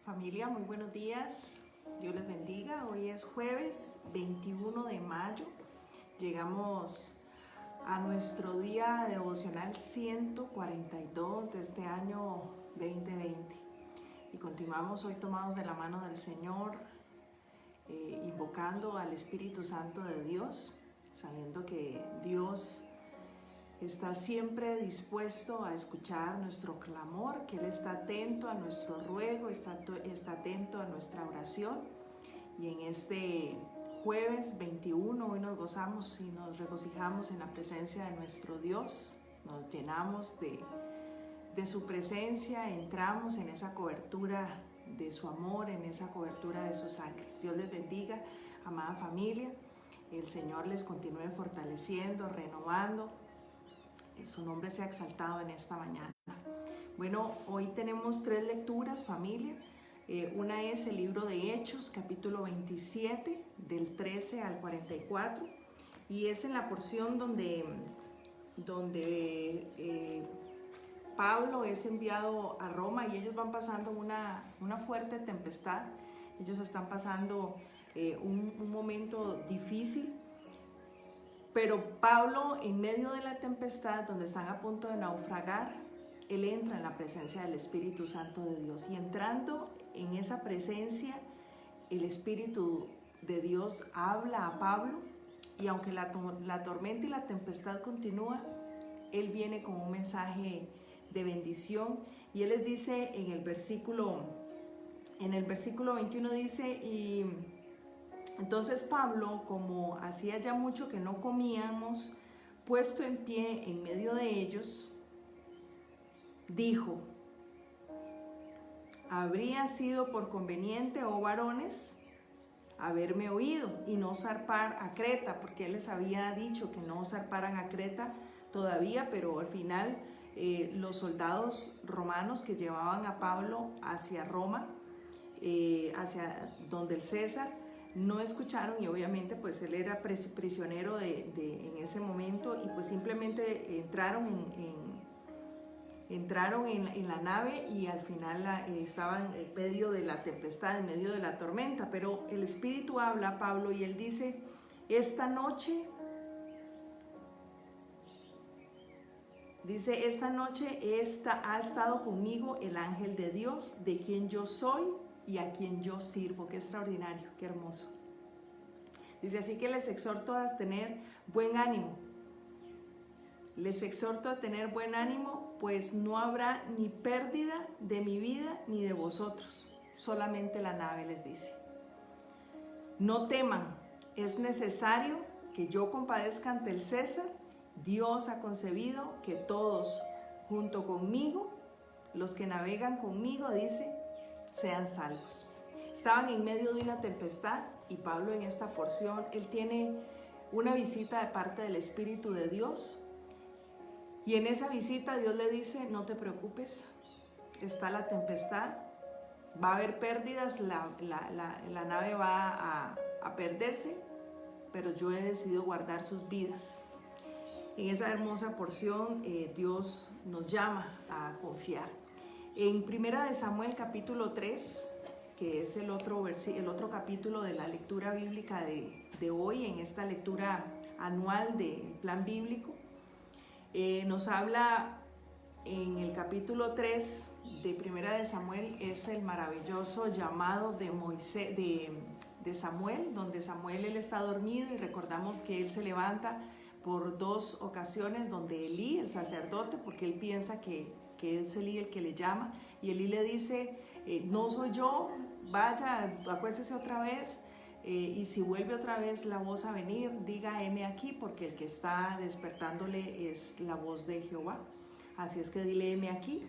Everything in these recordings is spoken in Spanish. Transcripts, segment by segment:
Familia, muy buenos días. Dios les bendiga. Hoy es jueves 21 de mayo. Llegamos a nuestro día devocional 142 de este año 2020. Y continuamos hoy tomados de la mano del Señor, invocando al Espíritu Santo de Dios, sabiendo que Dios está siempre dispuesto a escuchar nuestro clamor, que Él está atento a nuestro ruego, está atento a nuestra oración. Y en este jueves 21 hoy nos gozamos y nos regocijamos en la presencia de nuestro Dios, nos llenamos de su presencia, entramos en esa cobertura de su amor, en esa cobertura de su sangre. Dios les bendiga, amada familia, el Señor les continúe fortaleciendo, renovando. Su nombre sea exaltado en esta mañana. Bueno, hoy tenemos 3 lecturas, familia. Una es el libro de Hechos, capítulo 27, del 13 al 44. Y es en la porción donde Pablo es enviado a Roma y ellos van pasando una fuerte tempestad. Ellos están pasando un momento difícil. Pero Pablo, en medio de la tempestad, donde están a punto de naufragar, él entra en la presencia del Espíritu Santo de Dios. Y entrando en esa presencia, el Espíritu de Dios habla a Pablo. Y aunque la tormenta y la tempestad continúa, él viene con un mensaje de bendición. Y él les dice en el versículo 21, dice: entonces Pablo, como hacía ya mucho que no comíamos, puesto en pie en medio de ellos, dijo: habría sido por conveniente, oh varones, haberme oído y no zarpar a Creta, porque él les había dicho que no zarparan a Creta todavía, pero al final los soldados romanos que llevaban a Pablo hacia Roma, hacia donde el César, no escucharon, y obviamente pues él era prisionero en ese momento, y pues simplemente entraron en la nave, y al final estaban en medio de la tempestad, en medio de la tormenta. Pero el Espíritu habla a Pablo y él dice: esta noche ha estado conmigo el ángel de Dios, de quien yo soy y a quien yo sirvo. Qué extraordinario, qué hermoso. Dice: así que les exhorto a tener buen ánimo. Les exhorto a tener buen ánimo, pues no habrá ni pérdida de mi vida ni de vosotros, solamente la nave, les dice. No teman, es necesario que yo compadezca ante el César. Dios ha concebido que todos, junto conmigo, los que navegan conmigo, dice, sean salvos. Estaban en medio de una tempestad, y Pablo en esta porción, él tiene una visita de parte del Espíritu de Dios. Y en esa visita Dios le dice: no te preocupes, está la tempestad, va a haber pérdidas, la nave va a perderse, pero yo he decidido guardar sus vidas. En esa hermosa porción Dios nos llama a confiar. En 1 Samuel capítulo 3, que es el otro capítulo de la lectura bíblica de hoy, en esta lectura anual del plan bíblico, nos habla en el capítulo 3 de 1 Samuel, es el maravilloso llamado de Samuel, donde Samuel él está dormido, y recordamos que él se levanta por 2 ocasiones, donde Elí, el sacerdote, porque él piensa que es Elí el que le llama, y Elí le dice: no soy yo, vaya, acuéstese otra vez, y si vuelve otra vez la voz a venir, diga: heme aquí, porque el que está despertándole es la voz de Jehová. Así es que dile: heme aquí.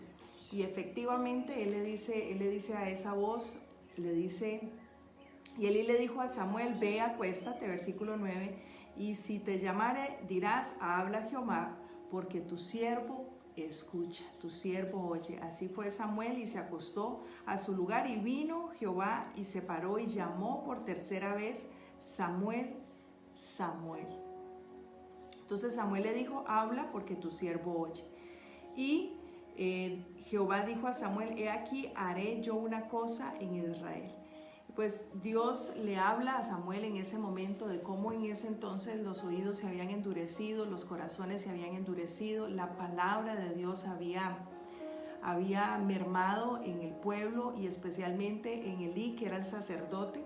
Y efectivamente él le dice a esa voz, y Elí le dijo a Samuel: ve, acuéstate, versículo 9, y si te llamare, dirás: habla Jehová, porque tu siervo escucha, tu siervo oye. Así fue Samuel, y se acostó a su lugar, y vino Jehová y se paró y llamó por tercera vez: Samuel, Samuel. Entonces Samuel le dijo: habla, porque tu siervo oye. Y Jehová dijo a Samuel, he aquí haré yo una cosa en Israel. Pues Dios le habla a Samuel en ese momento de cómo en ese entonces los oídos se habían endurecido, los corazones se habían endurecido, la palabra de Dios había mermado en el pueblo y especialmente en Elí, que era el sacerdote.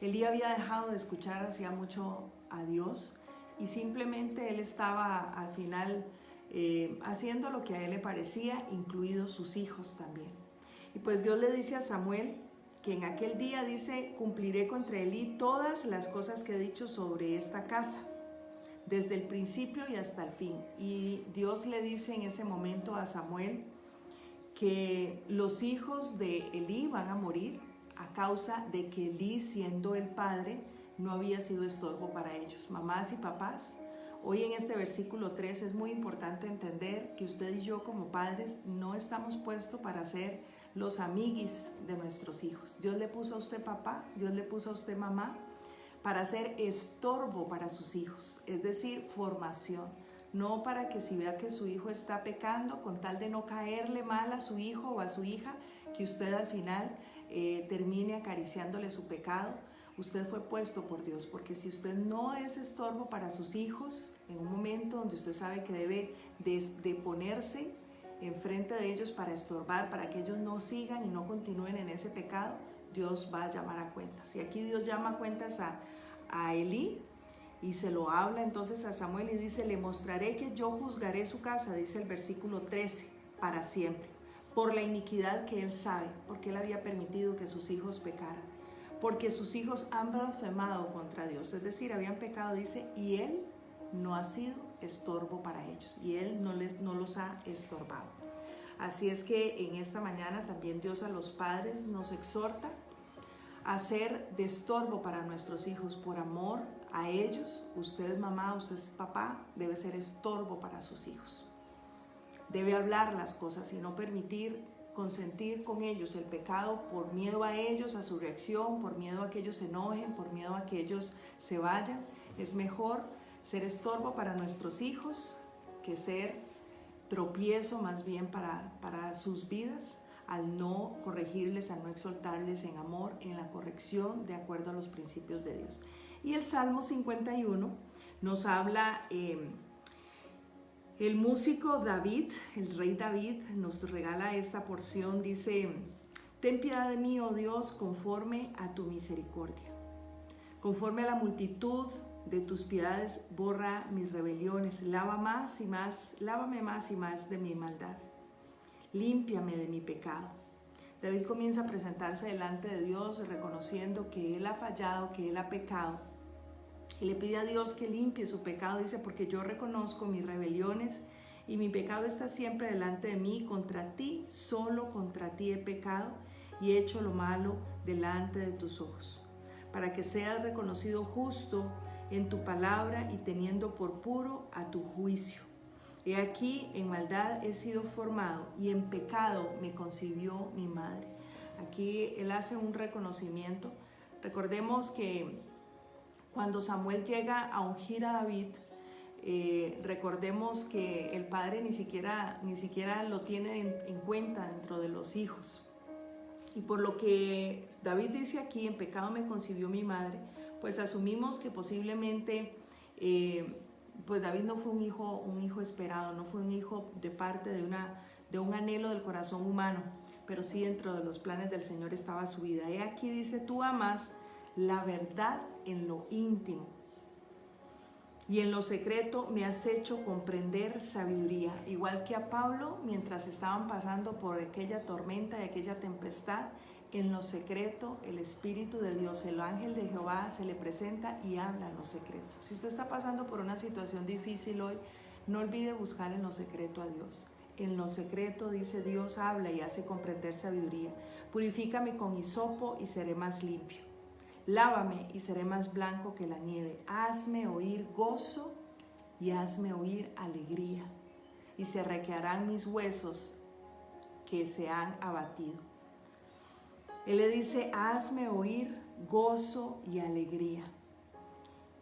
Elí había dejado de escuchar hacía mucho a Dios y simplemente él estaba al final haciendo lo que a él le parecía, incluidos sus hijos también. Y pues Dios le dice a Samuel que en aquel día dice, cumpliré contra Elí todas las cosas que he dicho sobre esta casa, desde el principio y hasta el fin. Y Dios le dice en ese momento a Samuel que los hijos de Elí van a morir a causa de que Elí, siendo el padre, no había sido estorbo para ellos. Mamás y papás, hoy en este versículo 3 es muy importante entender que usted y yo como padres no estamos puestos para ser los amiguis de nuestros hijos. Dios le puso a usted papá, Dios le puso a usted mamá para ser estorbo para sus hijos, es decir, formación. No para que si vea que su hijo está pecando, con tal de no caerle mal a su hijo o a su hija, que usted al final termine acariciándole su pecado. Usted fue puesto por Dios, porque si usted no es estorbo para sus hijos, en un momento donde usted sabe que debe de ponerse enfrente de ellos para estorbar, para que ellos no sigan y no continúen en ese pecado, Dios va a llamar a cuentas. Y aquí Dios llama a cuentas a Elí y se lo habla entonces a Samuel y dice, le mostraré que yo juzgaré su casa, dice el versículo 13, para siempre, por la iniquidad que él sabe, porque él había permitido que sus hijos pecaran, porque sus hijos han blasfemado contra Dios, es decir, habían pecado, dice, y él no ha sido estorbo para ellos, y él no los ha estorbado. Así es que en esta mañana también Dios a los padres nos exhorta a ser de estorbo para nuestros hijos por amor a ellos. Usted es mamá, usted es papá, debe ser estorbo para sus hijos. Debe hablar las cosas y no permitir consentir con ellos el pecado por miedo a ellos, a su reacción, por miedo a que ellos se enojen, por miedo a que ellos se vayan. Es mejor ser estorbo para nuestros hijos que ser tropiezo más bien para sus vidas, al no corregirles, al no exhortarles en amor, en la corrección de acuerdo a los principios de Dios. Y el Salmo 51 nos habla, el músico David, el rey David, nos regala esta porción, dice, ten piedad de mí, oh Dios, conforme a tu misericordia. Conforme a la multitud de tus piedades, borra mis rebeliones, lávame más y más de mi maldad. Límpiame de mi pecado. David comienza a presentarse delante de Dios reconociendo que él ha fallado, que él ha pecado. Y le pide a Dios que limpie su pecado. Dice, porque yo reconozco mis rebeliones y mi pecado está siempre delante de mí. Contra ti, solo contra ti he pecado y he hecho lo malo delante de tus ojos. Para que seas reconocido justo en tu palabra y teniendo por puro a tu juicio. He aquí, en maldad he sido formado y en pecado me concibió mi madre. Aquí él hace un reconocimiento. Recordemos que cuando Samuel llega a ungir a David, recordemos que el padre ni siquiera lo tiene en cuenta dentro de los hijos. Y por lo que David dice aquí, en pecado me concibió mi madre, pues asumimos que posiblemente pues David no fue un hijo esperado, no fue un hijo de parte de un anhelo del corazón humano, pero sí dentro de los planes del Señor estaba su vida. Y aquí dice, tú amas la verdad en lo íntimo y en lo secreto me has hecho comprender sabiduría. Igual que a Pablo, mientras estaban pasando por aquella tormenta y aquella tempestad, en lo secreto el Espíritu de Dios, el ángel de Jehová se le presenta y habla en lo secreto. Si usted está pasando por una situación difícil hoy, no olvide buscar en lo secreto a Dios. En lo secreto, dice Dios, habla y hace comprender sabiduría. Purifícame con hisopo y seré más limpio. Lávame y seré más blanco que la nieve. Hazme oír gozo y hazme oír alegría. Y se requearán mis huesos que se han abatido. Él le dice, hazme oír gozo y alegría.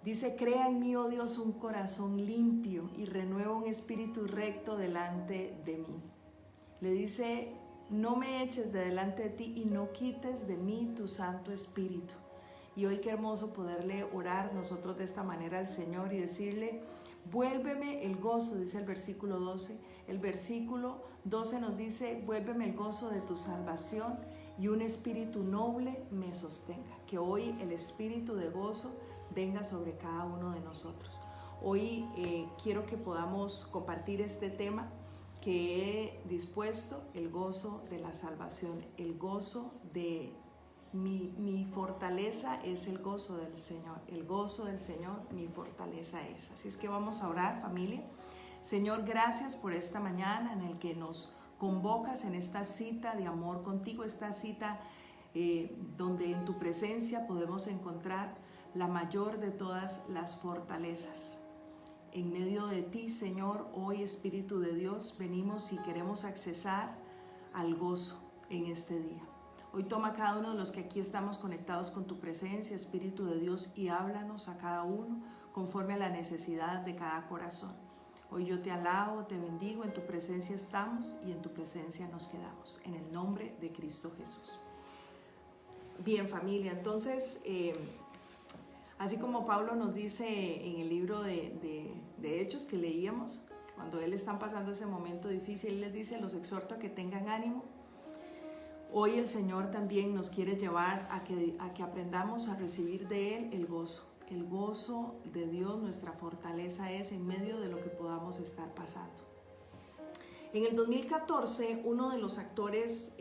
Dice, crea en mí, oh Dios, un corazón limpio y renueva un espíritu recto delante de mí. Le dice, no me eches de delante de ti y no quites de mí tu Santo Espíritu. Y hoy qué hermoso poderle orar nosotros de esta manera al Señor y decirle, vuélveme el gozo, dice el versículo 12. El versículo 12 nos dice, vuélveme el gozo de tu salvación y un espíritu noble me sostenga. Que hoy el espíritu de gozo venga sobre cada uno de nosotros. Hoy quiero que podamos compartir este tema que he dispuesto, el gozo de la salvación, el gozo de mi fortaleza es el gozo del Señor. El gozo del Señor, mi fortaleza es. Así es que vamos a orar, familia. Señor, gracias por esta mañana en el que nos convocas en esta cita de amor contigo, esta cita donde en tu presencia podemos encontrar la mayor de todas las fortalezas. En medio de ti, Señor, hoy, Espíritu de Dios, venimos y queremos accesar al gozo en este día. Hoy toma cada uno de los que aquí estamos conectados con tu presencia, Espíritu de Dios, y háblanos a cada uno conforme a la necesidad de cada corazón. Hoy yo te alabo, te bendigo, en tu presencia estamos y en tu presencia nos quedamos. En el nombre de Cristo Jesús. Bien, familia, entonces, así como Pablo nos dice en el libro de Hechos que leíamos, cuando él está pasando ese momento difícil, él les dice, los exhorto a que tengan ánimo. Hoy el Señor también nos quiere llevar a que aprendamos a recibir de Él el gozo. El gozo de Dios, nuestra fortaleza es en medio de lo que podamos estar pasando. En el 2014, uno de los actores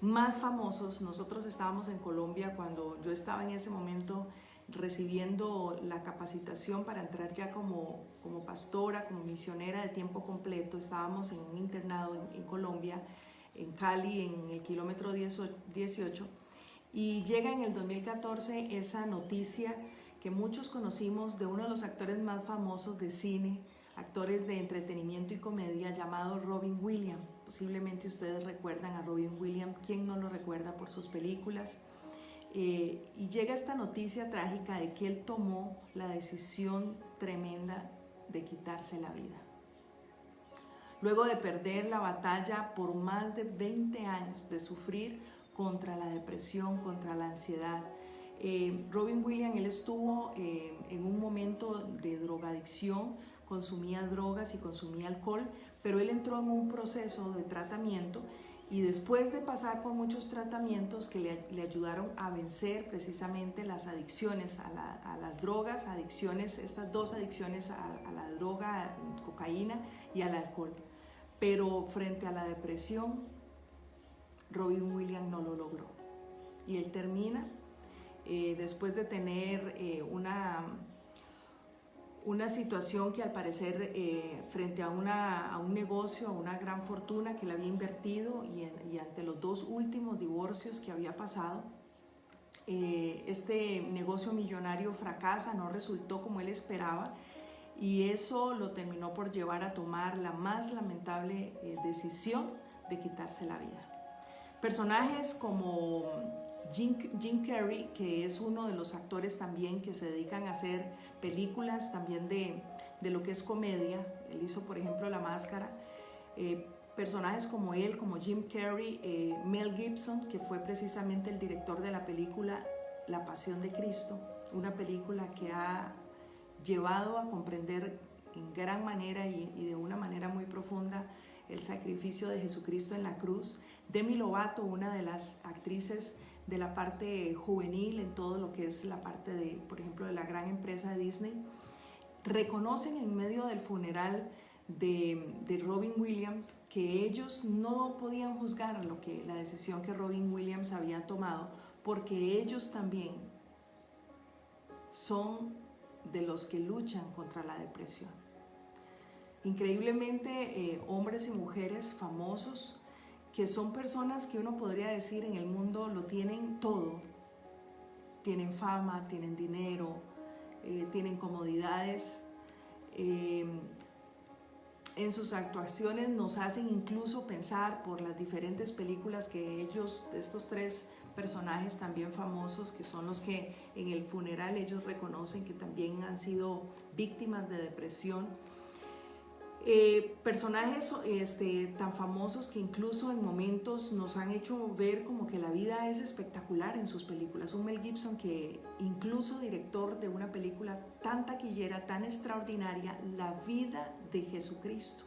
más famosos, nosotros estábamos en Colombia cuando yo estaba en ese momento recibiendo la capacitación para entrar ya como pastora, como misionera de tiempo completo. Estábamos en un internado en Colombia, en Cali, en el kilómetro 18, y llega en el 2014 esa noticia que muchos conocimos de uno de los actores más famosos de cine, actores de entretenimiento y comedia, llamado Robin Williams. Posiblemente ustedes recuerdan a Robin Williams, ¿quién no lo recuerda por sus películas? Y llega esta noticia trágica de que él tomó la decisión tremenda de quitarse la vida. Luego de perder la batalla por más de 20 años, de sufrir contra la depresión, contra la ansiedad, Robin Williams, él estuvo en un momento de drogadicción, consumía drogas y consumía alcohol, pero él entró en un proceso de tratamiento y después de pasar por muchos tratamientos que le ayudaron a vencer precisamente las adicciones a las drogas, estas dos adicciones a la droga, cocaína y al alcohol. Pero frente a la depresión, Robin Williams no lo logró. Y él termina, después de tener una situación que al parecer frente a un negocio, a una gran fortuna que él había invertido y ante los dos últimos divorcios que había pasado, este negocio millonario fracasa, no resultó como él esperaba. Y eso lo terminó por llevar a tomar la más lamentable decisión de quitarse la vida. Personajes como Jim Carrey, que es uno de los actores también que se dedican a hacer películas también de lo que es comedia. Él hizo, por ejemplo, La Máscara. Personajes como él, como Jim Carrey, Mel Gibson, que fue precisamente el director de la película La Pasión de Cristo, una película que ha llevado a comprender en gran manera y de una manera muy profunda el sacrificio de Jesucristo en la cruz. Demi Lovato, una de las actrices de la parte juvenil en todo lo que es la parte de, por ejemplo, de la gran empresa de Disney, reconocen en medio del funeral de Robin Williams que ellos no podían juzgar la decisión que Robin Williams había tomado, porque ellos también son de los que luchan contra la depresión. Increíblemente, hombres y mujeres famosos que son personas que uno podría decir en el mundo lo tienen todo, tienen fama, tienen dinero, tienen comodidades, en sus actuaciones nos hacen incluso pensar por las diferentes películas que estos tres personajes también famosos, que son los que en el funeral ellos reconocen que también han sido víctimas de depresión. Personajes tan famosos que incluso en momentos nos han hecho ver como que la vida es espectacular en sus películas. Un Mel Gibson que incluso director de una película tan taquillera, tan extraordinaria, La vida de Jesucristo,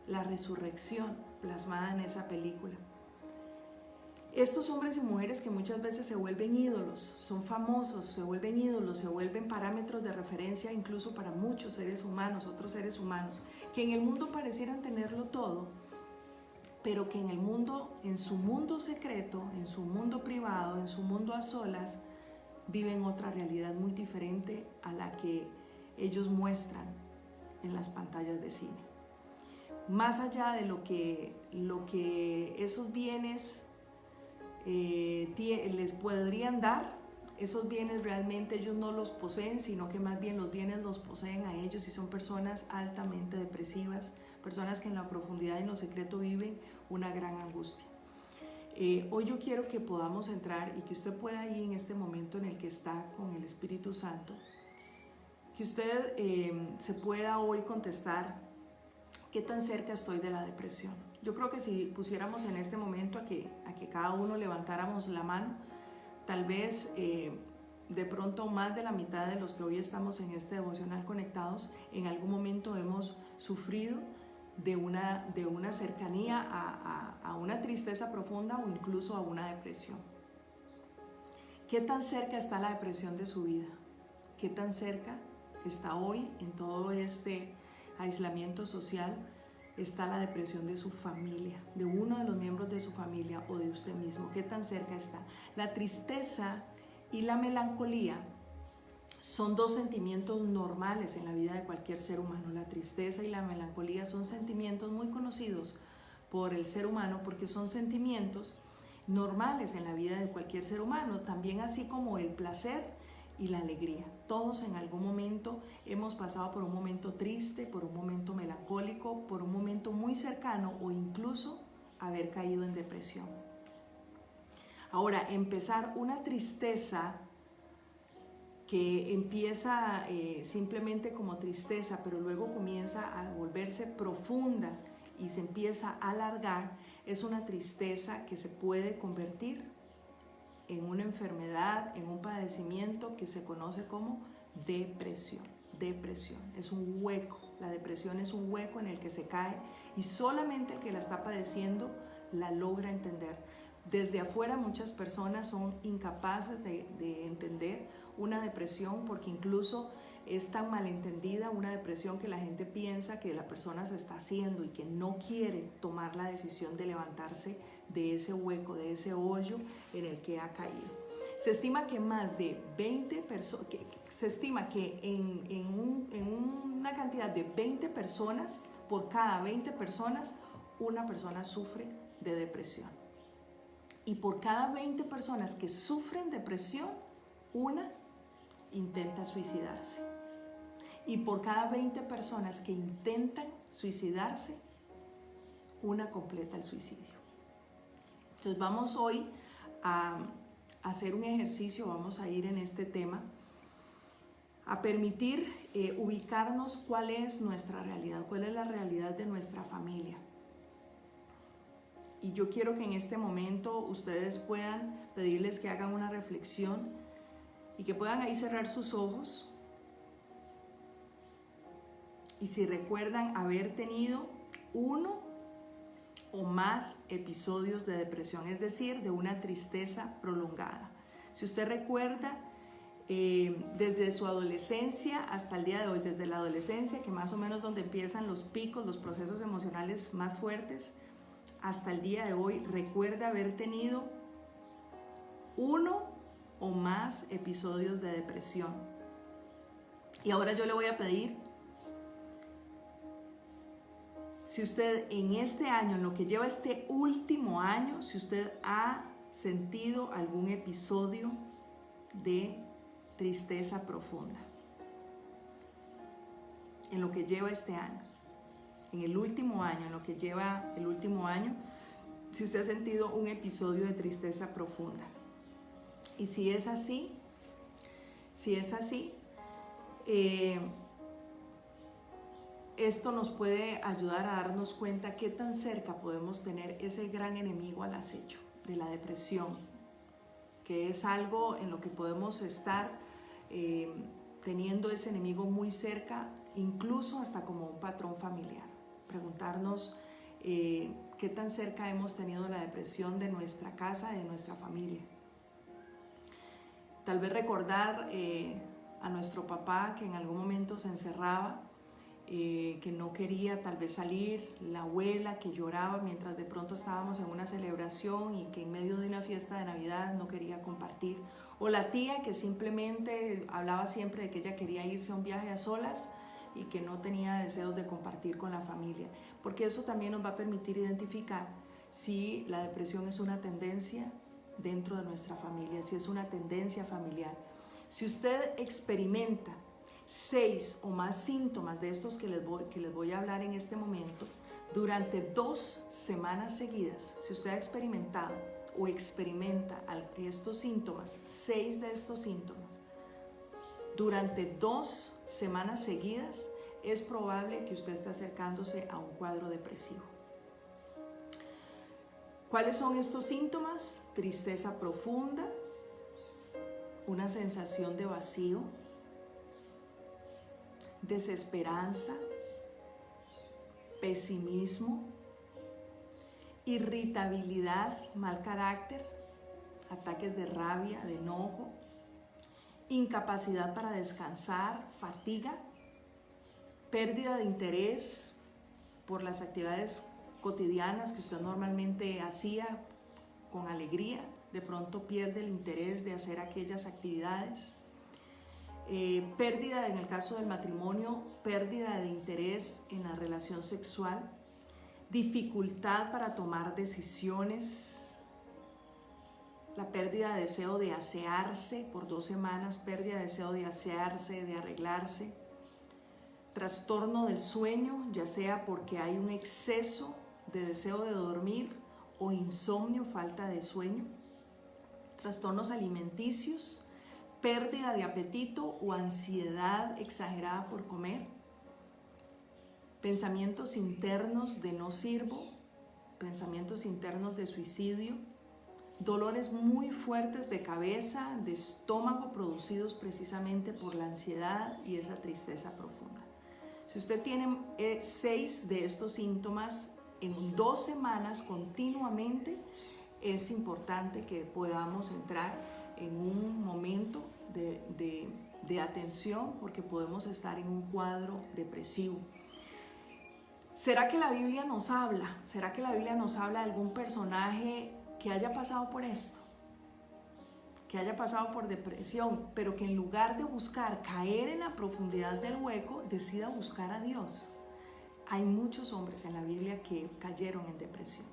la resurrección plasmada en esa película. Estos hombres y mujeres que muchas veces se vuelven ídolos, son famosos, se vuelven ídolos, se vuelven parámetros de referencia incluso para muchos seres humanos, otros seres humanos, que en el mundo parecieran tenerlo todo, pero que en el mundo, en su mundo secreto, en su mundo privado, en su mundo a solas, viven otra realidad muy diferente a la que ellos muestran en las pantallas de cine. Más allá de lo que esos bienes les podrían dar, esos bienes realmente ellos no los poseen, sino que más bien los bienes los poseen a ellos, y son personas altamente depresivas, personas que en la profundidad y en lo secreto viven una gran angustia. Hoy yo quiero que podamos entrar y que usted pueda ir en este momento en el que está con el Espíritu Santo, que usted se pueda hoy contestar: ¿qué tan cerca estoy de la depresión? Yo creo que si pusiéramos en este momento a que cada uno levantáramos la mano, tal vez de pronto más de la mitad de los que hoy estamos en este devocional conectados, en algún momento hemos sufrido de una cercanía a una tristeza profunda o incluso a una depresión. ¿Qué tan cerca está la depresión de su vida? ¿Qué tan cerca está hoy, en todo este aislamiento social, está la depresión de su familia, de uno de los miembros de su familia o de usted mismo? ¿Qué tan cerca está? La tristeza y la melancolía son dos sentimientos normales en la vida de cualquier ser humano. La tristeza y la melancolía son sentimientos muy conocidos por el ser humano porque son sentimientos normales en la vida de cualquier ser humano, también así como el placer y la alegría. Todos en algún momento hemos pasado por un momento triste, por un momento melancólico, por un momento muy cercano o incluso haber caído en depresión. Ahora, empezar una tristeza que empieza simplemente como tristeza, pero luego comienza a volverse profunda y se empieza a alargar, es una tristeza que se puede convertir en una enfermedad, en un padecimiento que se conoce como depresión. Depresión es un hueco, la depresión es un hueco en el que se cae y solamente el que la está padeciendo la logra entender. Desde afuera muchas personas son incapaces de entender una depresión porque incluso es tan malentendida una depresión que la gente piensa que la persona se está haciendo y que no quiere tomar la decisión de levantarse de ese hueco, de ese hoyo en el que ha caído. Se estima que más de 20 personas, se estima que en una cantidad de 20 personas, por cada 20 personas, una persona sufre de depresión. Y por cada 20 personas que sufren depresión, una intenta suicidarse. Y por cada 20 personas que intentan suicidarse, una completa el suicidio. Entonces vamos hoy a hacer un ejercicio, vamos a ir en este tema, a permitir ubicarnos cuál es nuestra realidad, cuál es la realidad de nuestra familia. Y yo quiero que en este momento ustedes puedan pedirles que hagan una reflexión y que puedan ahí cerrar sus ojos. Y si recuerdan haber tenido uno o más episodios de depresión, es decir, de una tristeza prolongada. Si usted recuerda desde su adolescencia hasta el día de hoy, desde la adolescencia, que más o menos donde empiezan los picos, los procesos emocionales más fuertes, hasta el día de hoy, recuerda haber tenido uno o más episodios de depresión. Y ahora yo le voy a pedir, si usted en este año, en lo que lleva este último año, si usted ha sentido algún episodio de tristeza profunda, en lo que lleva este año, en el último año, en lo que lleva el último año, si usted ha sentido un episodio de tristeza profunda. Y si es así, esto nos puede ayudar a darnos cuenta qué tan cerca podemos tener ese gran enemigo al acecho de la depresión, que es algo en lo que podemos estar teniendo ese enemigo muy cerca, incluso hasta como un patrón familiar. Preguntarnos qué tan cerca hemos tenido la depresión de nuestra casa, de nuestra familia. Tal vez recordar a nuestro papá que en algún momento se encerraba, que no quería tal vez salir, la abuela que lloraba mientras de pronto estábamos en una celebración y que en medio de una fiesta de Navidad no quería compartir, o la tía que simplemente hablaba siempre de que ella quería irse a un viaje a solas y que no tenía deseos de compartir con la familia, porque eso también nos va a permitir identificar si la depresión es una tendencia dentro de nuestra familia, si es una tendencia familiar. Si usted experimenta 6 o más síntomas de estos que les voy a hablar en este momento durante 2 semanas seguidas, si usted ha experimentado o experimenta estos síntomas, 6 de estos síntomas, durante 2 semanas seguidas, es probable que usted esté acercándose a un cuadro depresivo. ¿Cuáles son estos síntomas? Tristeza profunda, una sensación de vacío, desesperanza, pesimismo, irritabilidad, mal carácter, ataques de rabia, de enojo, incapacidad para descansar, fatiga, pérdida de interés por las actividades cotidianas que usted normalmente hacía con alegría, de pronto pierde el interés de hacer aquellas actividades. Pérdida, en el caso del matrimonio, pérdida de interés en la relación sexual, dificultad para tomar decisiones, la pérdida de deseo de asearse por 2 semanas, pérdida de deseo de asearse, de arreglarse, trastorno del sueño, ya sea porque hay un exceso de deseo de dormir o insomnio, falta de sueño, trastornos alimenticios, pérdida de apetito o ansiedad exagerada por comer, pensamientos internos de no sirvo, pensamientos internos de suicidio, dolores muy fuertes de cabeza, de estómago producidos precisamente por la ansiedad y esa tristeza profunda. Si usted tiene 6 de estos síntomas en 2 semanas continuamente, es importante que podamos entrar en un momento de atención, porque podemos estar en un cuadro depresivo. ¿Será que la Biblia nos habla? ¿Será que la Biblia nos habla de algún personaje que haya pasado por esto? Que haya pasado por depresión, pero que en lugar de buscar caer en la profundidad del hueco, decida buscar a Dios. Hay muchos hombres en la Biblia que cayeron en depresión.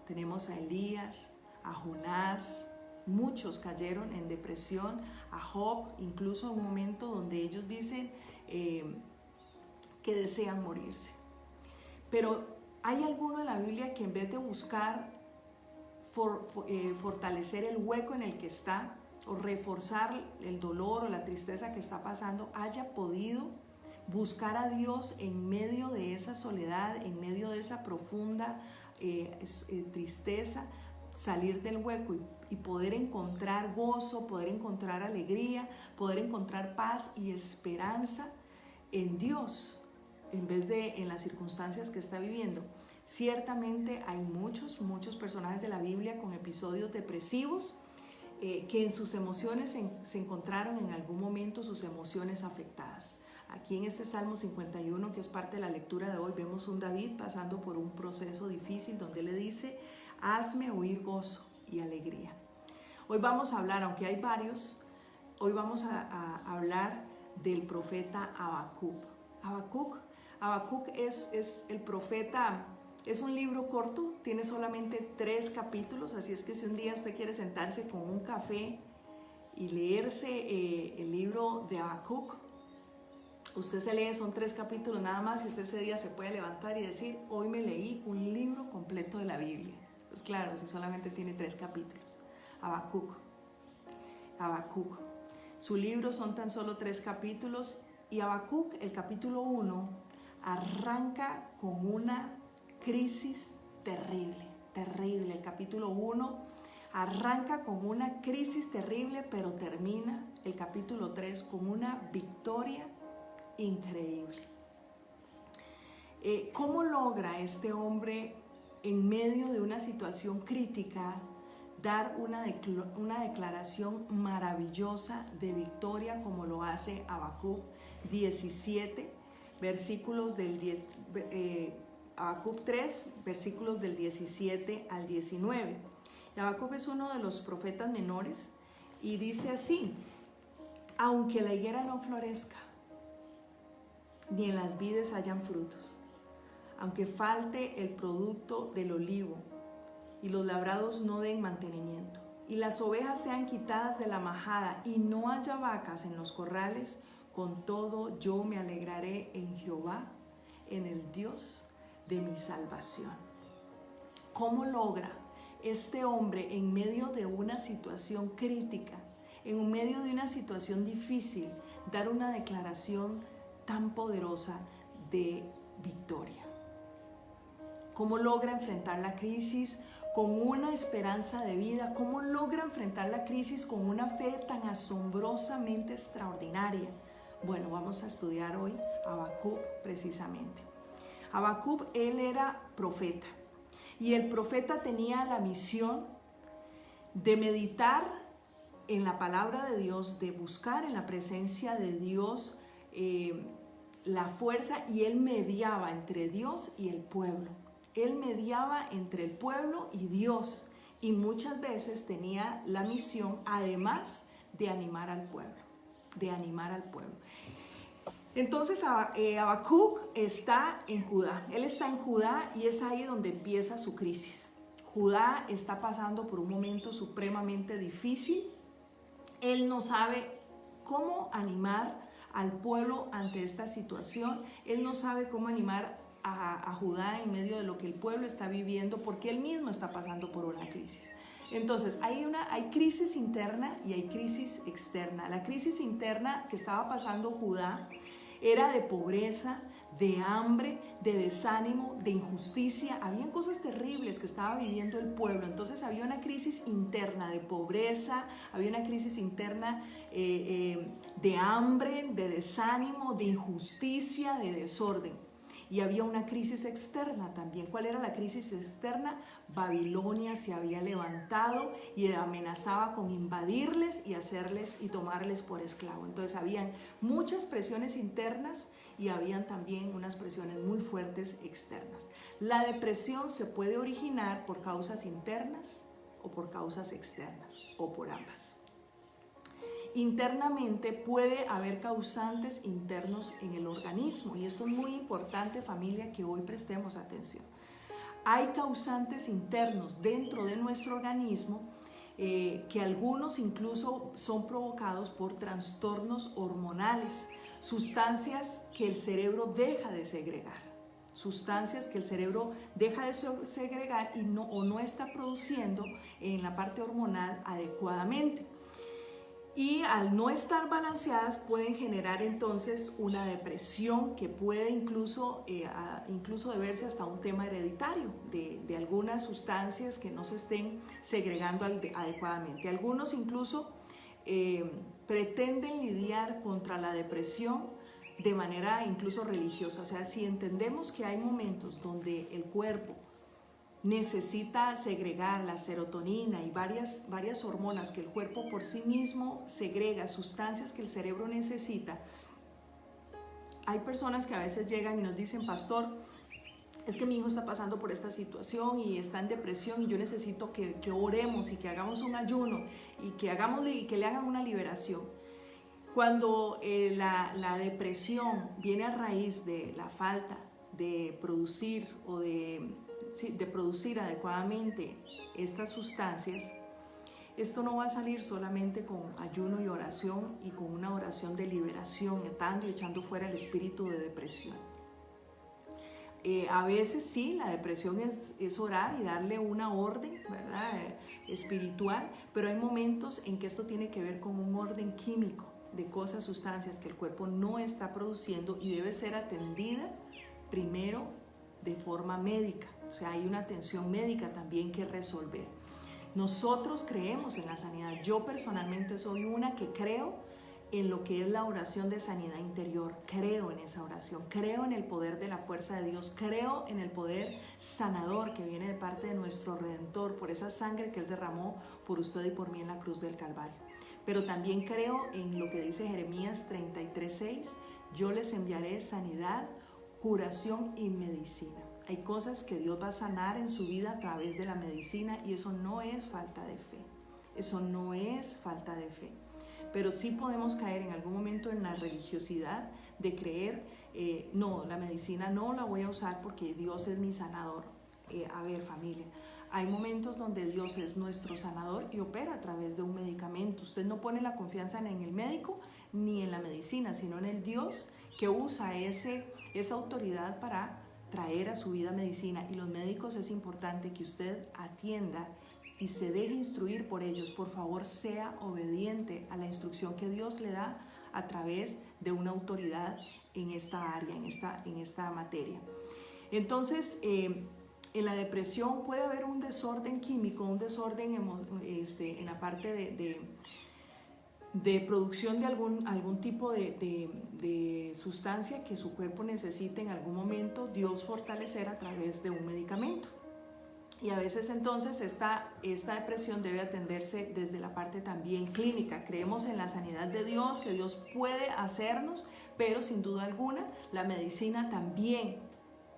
Tenemos a Elías, a Jonás, muchos cayeron en depresión, a Job, incluso en un momento donde ellos dicen que desean morirse. Pero hay alguno en la Biblia que en vez de buscar fortalecer el hueco en el que está o reforzar el dolor o la tristeza que está pasando, haya podido buscar a Dios en medio de esa soledad, en medio de esa profunda tristeza, salir del hueco y poder encontrar gozo, poder encontrar alegría, poder encontrar paz y esperanza en Dios en vez de en las circunstancias que está viviendo. Ciertamente hay muchos personajes de la Biblia con episodios depresivos que en sus emociones se encontraron en algún momento sus emociones afectadas. Aquí en este Salmo 51, que es parte de la lectura de hoy, vemos un David pasando por un proceso difícil donde le dice: hazme oír gozo y alegría. Hoy vamos a hablar, aunque hay varios, hoy vamos a hablar del profeta Habacuc. Habacuc es el profeta. Es un libro corto, tiene solamente 3 capítulos, así es que si un día usted quiere sentarse con un café y leerse el libro de Habacuc, usted se lee, son 3 capítulos nada más, y usted ese día se puede levantar y decir: hoy me leí un libro completo de la Biblia. Pues claro, si solamente tiene 3 capítulos. Habacuc. Su libro son tan solo 3 capítulos, y Habacuc, el capítulo 1, arranca con una crisis terrible, terrible. El capítulo 1 arranca con una crisis terrible, pero termina el capítulo 3 con una victoria increíble. ¿Cómo logra este hombre en medio de una situación crítica dar una declaración maravillosa de victoria como lo hace Habacuc 17, versículos del 10, Habacuc 3, versículos del 17 al 19. Habacuc es uno de los profetas menores y dice así: aunque la higuera no florezca, ni en las vides hayan frutos, aunque falte el producto del olivo y los labrados no den mantenimiento, y las ovejas sean quitadas de la majada y no haya vacas en los corrales, con todo yo me alegraré en Jehová, en el Dios de mi salvación. ¿Cómo logra este hombre en medio de una situación crítica, en medio de una situación difícil, dar una declaración tan poderosa de victoria? ¿Cómo logra enfrentar la crisis con una esperanza de vida? ¿Cómo logra enfrentar la crisis con una fe tan asombrosamente extraordinaria? Bueno, vamos a estudiar hoy Habacuc precisamente. Habacuc, él era profeta, y el profeta tenía la misión de meditar en la palabra de Dios, de buscar en la presencia de Dios la fuerza, y él mediaba entre Dios y el pueblo. Él mediaba entre el pueblo y Dios, y muchas veces tenía la misión, además, de animar al pueblo, Entonces Habacuc está en Judá. Él está en Judá y es ahí donde empieza su crisis. Judá está pasando por un momento supremamente difícil. Él no sabe cómo animar al pueblo ante esta situación. Él no sabe cómo animar a Judá en medio de lo que el pueblo está viviendo, porque él mismo está pasando por una crisis. Entonces hay crisis interna y hay crisis externa. La crisis interna que estaba pasando Judá era de pobreza, de hambre, de desánimo, de injusticia. Habían cosas terribles que estaba viviendo el pueblo. Entonces había una crisis interna de pobreza, había una crisis interna de hambre, de desánimo, de injusticia, de desorden. Y había una crisis externa también. ¿Cuál era la crisis externa? Babilonia se había levantado y amenazaba con invadirles y tomarles por esclavo. Entonces habían muchas presiones internas y habían también unas presiones muy fuertes externas. La depresión se puede originar por causas internas o por causas externas, o por ambas. Internamente puede haber causantes internos en el organismo, y esto es muy importante, familia, que hoy prestemos atención. Hay causantes internos dentro de nuestro organismo que algunos incluso son provocados por trastornos hormonales, sustancias que el cerebro deja de segregar. Y no está produciendo en la parte hormonal adecuadamente. Y al no estar balanceadas pueden generar entonces una depresión que puede incluso deberse hasta un tema hereditario de algunas sustancias que no se estén segregando adecuadamente. Algunos incluso pretenden lidiar contra la depresión de manera incluso religiosa. O sea, si entendemos que hay momentos donde el cuerpo necesita segregar la serotonina y varias hormonas que el cuerpo por sí mismo segrega, sustancias que el cerebro necesita. Hay personas que a veces llegan y nos dicen: pastor, es que mi hijo está pasando por esta situación y está en depresión y yo necesito que oremos y que hagamos un ayuno y que le hagan una liberación. Cuando la depresión viene a raíz de la falta de producir o de producir adecuadamente estas sustancias, esto no va a salir solamente con ayuno y oración y con una oración de liberación, atando y echando fuera el espíritu de depresión. A veces sí, la depresión es orar y darle una orden, ¿verdad?, espiritual, pero hay momentos en que esto tiene que ver con un orden químico de cosas, sustancias que el cuerpo no está produciendo y debe ser atendida primero de forma médica, o sea, hay una atención médica también que resolver. Nosotros creemos en la sanidad. Yo personalmente soy una que creo en lo que es la oración de sanidad interior. Creo en esa oración, creo en el poder de la fuerza de Dios, creo en el poder sanador que viene de parte de nuestro Redentor por esa sangre que Él derramó por usted y por mí en la cruz del Calvario. Pero también creo en lo que dice Jeremías 33:6, yo les enviaré sanidad, curación y medicina. Hay cosas que Dios va a sanar en su vida a través de la medicina y eso no es falta de fe. Eso no es falta de fe. Pero sí podemos caer en algún momento en la religiosidad de creer, no, la medicina no la voy a usar porque Dios es mi sanador. A ver, familia, hay momentos donde Dios es nuestro sanador y opera a través de un medicamento. Usted no pone la confianza en el médico ni en la medicina, sino en el Dios que usa esa autoridad para traer a su vida medicina. Y los médicos es importante que usted atienda y se deje instruir por ellos. Por favor, sea obediente a la instrucción que Dios le da a través de una autoridad en esta área, en esta materia. Entonces, en la depresión puede haber un desorden químico, un desorden en la parte de producción de algún tipo de sustancia que su cuerpo necesite en algún momento, Dios fortalecer a través de un medicamento. Y a veces entonces esta depresión debe atenderse desde la parte también clínica. Creemos en la sanidad de Dios, que Dios puede hacernos, pero sin duda alguna la medicina también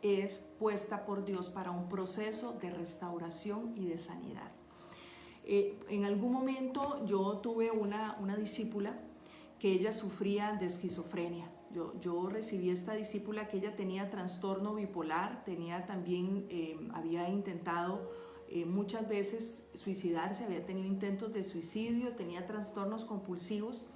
es puesta por Dios para un proceso de restauración y de sanidad. En algún momento yo tuve una discípula que ella sufría de esquizofrenia. Yo recibí esta discípula que ella tenía trastorno bipolar, había intentado muchas veces suicidarse, había tenido intentos de suicidio, tenía trastornos compulsivos.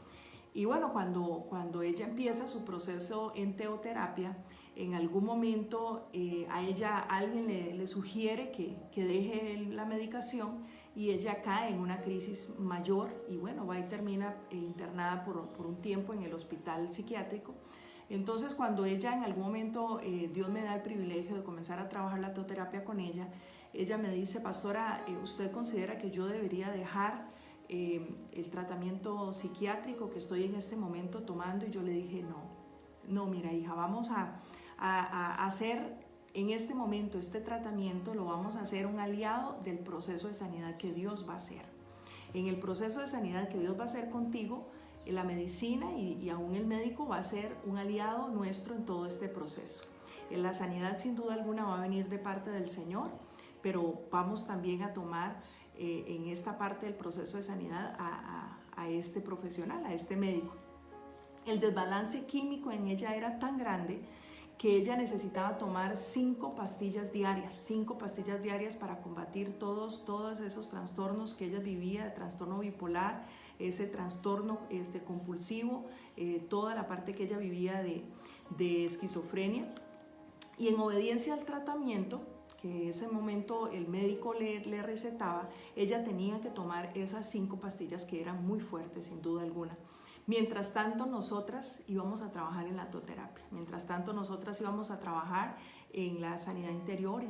Y bueno, cuando ella empieza su proceso en teoterapia, en algún momento a ella alguien le sugiere que deje la medicación y ella cae en una crisis mayor y bueno, va y termina internada por un tiempo en el hospital psiquiátrico. Entonces, cuando ella en algún momento, Dios me da el privilegio de comenzar a trabajar la teoterapia con ella, ella me dice, pastora, ¿usted considera que yo debería dejar el tratamiento psiquiátrico que estoy en este momento tomando? Y yo le dije, no, mira hija, vamos a hacer en este momento este tratamiento, lo vamos a hacer un aliado del proceso de sanidad que Dios va a hacer. En el proceso de sanidad que Dios va a hacer contigo, la medicina y aún el médico va a ser un aliado nuestro en todo este proceso. La sanidad sin duda alguna va a venir de parte del Señor, pero vamos también a tomar en esta parte del proceso de sanidad a este profesional, a este médico. El desbalance químico en ella era tan grande que ella necesitaba tomar 5 pastillas diarias para combatir todos esos trastornos que ella vivía, el trastorno bipolar, ese trastorno compulsivo, toda la parte que ella vivía de esquizofrenia. Y en obediencia al tratamiento, que en ese momento el médico le recetaba, ella tenía que tomar esas 5 pastillas que eran muy fuertes, sin duda alguna. Mientras tanto, nosotras íbamos a trabajar en la teoterapia. Mientras tanto, nosotras íbamos a trabajar en la sanidad interior.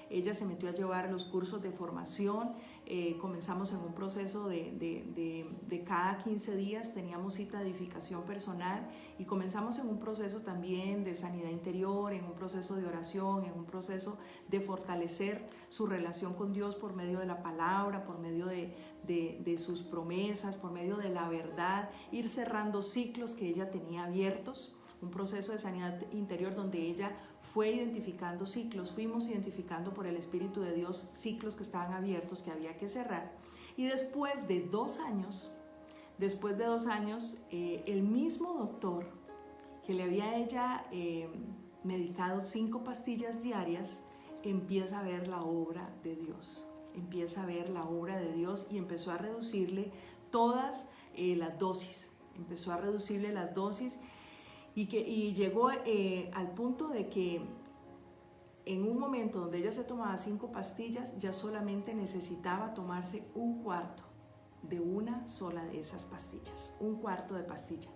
Ella se metió a llevar los cursos de formación. Comenzamos en un proceso de cada 15 días, teníamos cita de edificación personal y comenzamos en un proceso también de sanidad interior, en un proceso de oración, en un proceso de fortalecer su relación con Dios por medio de la palabra, por medio de sus promesas, por medio de la verdad, ir cerrando ciclos que ella tenía abiertos, un proceso de sanidad interior donde ella fue identificando ciclos, fuimos identificando por el Espíritu de Dios ciclos que estaban abiertos, que había que cerrar. Y después de 2 años, el mismo doctor que le había ella medicado 5 pastillas diarias, empieza a ver la obra de Dios. Empieza a ver la obra de Dios y empezó a reducirle todas las dosis. Empezó a reducirle las dosis y llegó al punto de que en un momento donde ella se tomaba 5 pastillas, ya solamente necesitaba tomarse 1/4 de una sola de esas pastillas, 1/4 de pastilla.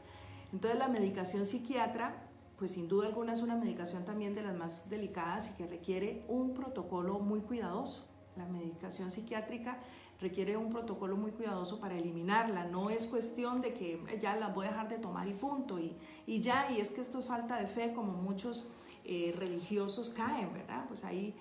Entonces la medicación psiquiatra pues sin duda alguna es una medicación también de las más delicadas y que requiere un protocolo muy cuidadoso. La medicación psiquiátrica requiere un protocolo muy cuidadoso para eliminarla. No es cuestión de que ya la voy a dejar de tomar y punto. Y es que esto es falta de fe, como muchos religiosos caen, ¿verdad? Pues ahí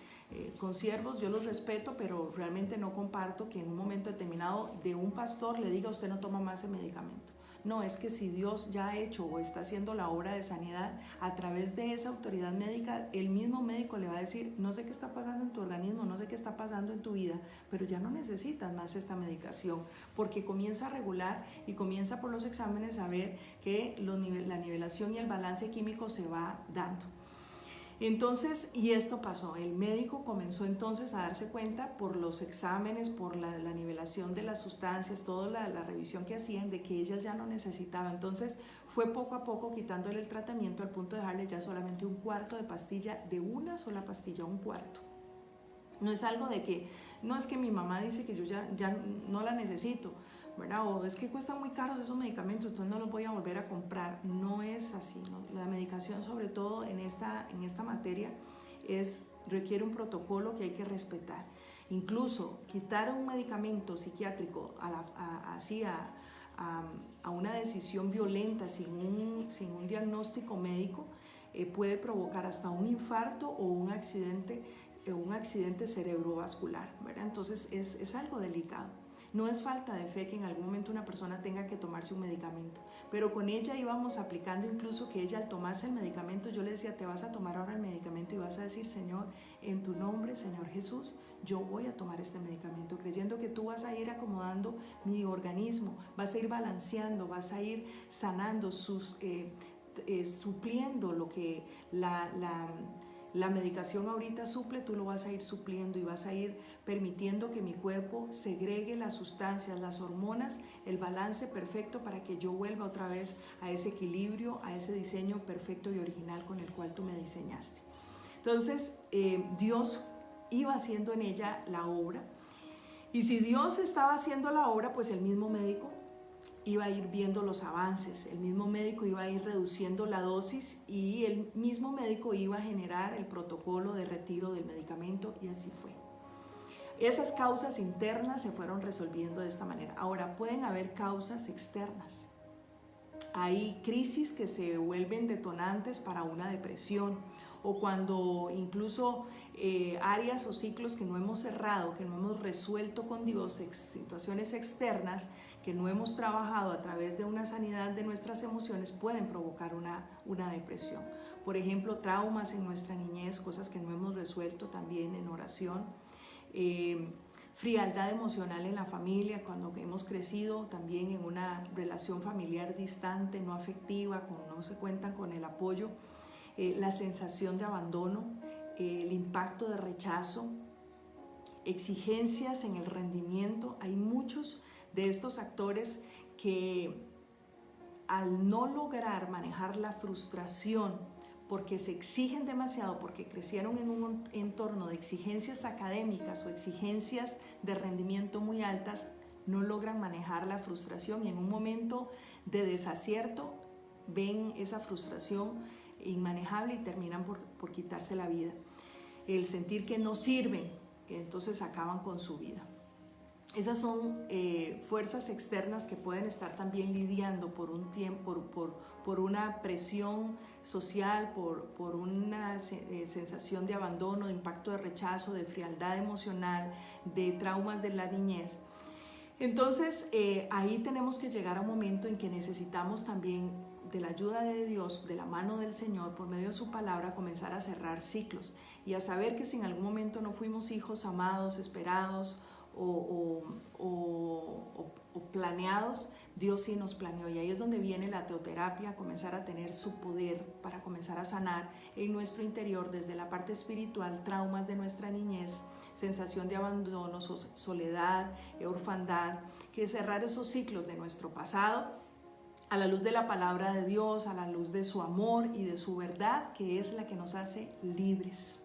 consiervos, yo los respeto, pero realmente no comparto que en un momento determinado de un pastor le diga: usted no toma más ese medicamento. No, es que si Dios ya ha hecho o está haciendo la obra de sanidad a través de esa autoridad médica, el mismo médico le va a decir: no sé qué está pasando en tu organismo, no sé qué está pasando en tu vida, pero ya no necesitas más esta medicación, porque comienza a regular y comienza por los exámenes a ver que la nivelación y el balance químico se va dando. Entonces, y esto pasó, el médico comenzó entonces a darse cuenta por los exámenes, por la nivelación de las sustancias, toda la revisión que hacían, de que ella ya no necesitaba. Entonces fue poco a poco quitándole el tratamiento al punto de dejarle ya solamente un cuarto de pastilla, de una sola pastilla, un cuarto. No es algo de que, no es que mi mamá dice que yo ya no la necesito, ¿verdad? O es que cuestan muy caros esos medicamentos, entonces no los voy a volver a comprar. No es así, ¿no? La medicación, sobre todo en esta materia, requiere un protocolo que hay que respetar. Incluso quitar un medicamento psiquiátrico a una decisión violenta sin un diagnóstico médico puede provocar hasta un infarto o un accidente cerebrovascular, ¿verdad? Entonces es algo delicado. No es falta de fe que en algún momento una persona tenga que tomarse un medicamento, pero con ella íbamos aplicando incluso que ella al tomarse el medicamento, yo le decía: te vas a tomar ahora el medicamento y vas a decir: Señor, en tu nombre, Señor Jesús, yo voy a tomar este medicamento, creyendo que tú vas a ir acomodando mi organismo, vas a ir balanceando, vas a ir sanando, supliendo lo que la medicación ahorita suple, tú lo vas a ir supliendo y vas a ir permitiendo que mi cuerpo segregue las sustancias, las hormonas, el balance perfecto para que yo vuelva otra vez a ese equilibrio, a ese diseño perfecto y original con el cual tú me diseñaste. Entonces, Dios iba haciendo en ella la obra, y si Dios estaba haciendo la obra, pues el mismo médico iba a ir viendo los avances, el mismo médico iba a ir reduciendo la dosis y el mismo médico iba a generar el protocolo de retiro del medicamento, y así fue. Esas causas internas se fueron resolviendo de esta manera. Ahora, pueden haber causas externas. Hay crisis que se vuelven detonantes para una depresión, o cuando incluso áreas o ciclos que no hemos cerrado, que no hemos resuelto con Dios, situaciones externas que no hemos trabajado a través de una sanidad de nuestras emociones, pueden provocar una depresión. Por ejemplo, traumas en nuestra niñez, cosas que no hemos resuelto también en oración. Frialdad emocional en la familia, cuando hemos crecido también en una relación familiar distante, no afectiva, no se cuentan con el apoyo. La sensación de abandono, el impacto de rechazo, exigencias en el rendimiento. Hay muchos de estos actores que, al no lograr manejar la frustración porque se exigen demasiado, porque crecieron en un entorno de exigencias académicas o exigencias de rendimiento muy altas, no logran manejar la frustración, y en un momento de desacierto ven esa frustración inmanejable y terminan por quitarse la vida. El sentir que no sirven, que entonces acaban con su vida. Esas son fuerzas externas que pueden estar también lidiando por un tiempo, por una presión social, por una sensación de abandono, de impacto de rechazo, de frialdad emocional, de traumas de la niñez. Entonces, ahí tenemos que llegar a un momento en que necesitamos también de la ayuda de Dios, de la mano del Señor, por medio de su palabra, comenzar a cerrar ciclos y a saber que si en algún momento no fuimos hijos amados, esperados o planeados, Dios sí nos planeó, y ahí es donde viene la teoterapia, comenzar a tener su poder para comenzar a sanar en nuestro interior desde la parte espiritual, traumas de nuestra niñez, sensación de abandono, soledad, orfandad, que cerrar esos ciclos de nuestro pasado a la luz de la palabra de Dios, a la luz de su amor y de su verdad, que es la que nos hace libres.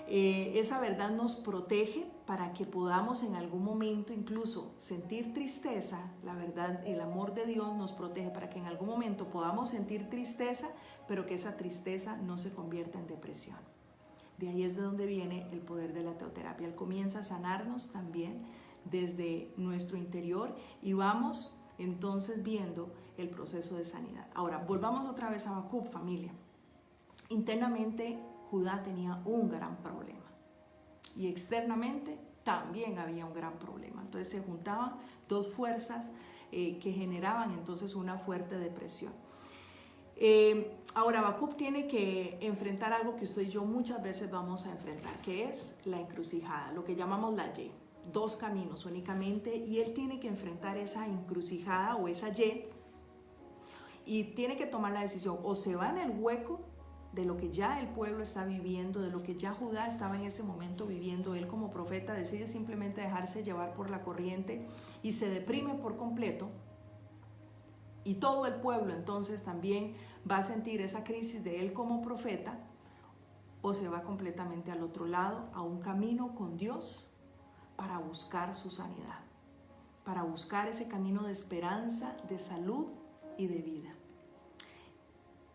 Esa verdad nos protege para que podamos en algún momento incluso sentir tristeza. La verdad, el amor de Dios nos protege para que en algún momento podamos sentir tristeza, pero que esa tristeza no se convierta en depresión. De ahí es de donde viene el poder de la teoterapia. Él comienza a sanarnos también desde nuestro interior y vamos entonces viendo el proceso de sanidad. Ahora, volvamos otra vez a Habacuc, familia. Internamente, Judá tenía un gran problema y externamente también había un gran problema. Entonces se juntaban dos fuerzas que generaban entonces una fuerte depresión. Ahora Habacuc tiene que enfrentar algo que usted y yo muchas veces vamos a enfrentar, que es la encrucijada, lo que llamamos la Y. Dos caminos únicamente, y él tiene que enfrentar esa encrucijada o esa y tiene que tomar la decisión: o se va en el hueco de lo que ya el pueblo está viviendo, de lo que ya Judá estaba en ese momento viviendo. Él como profeta decide simplemente dejarse llevar por la corriente y se deprime por completo, y todo el pueblo entonces también va a sentir esa crisis de él como profeta, o se va completamente al otro lado, a un camino con Dios para buscar su sanidad, para buscar ese camino de esperanza, de salud y de vida.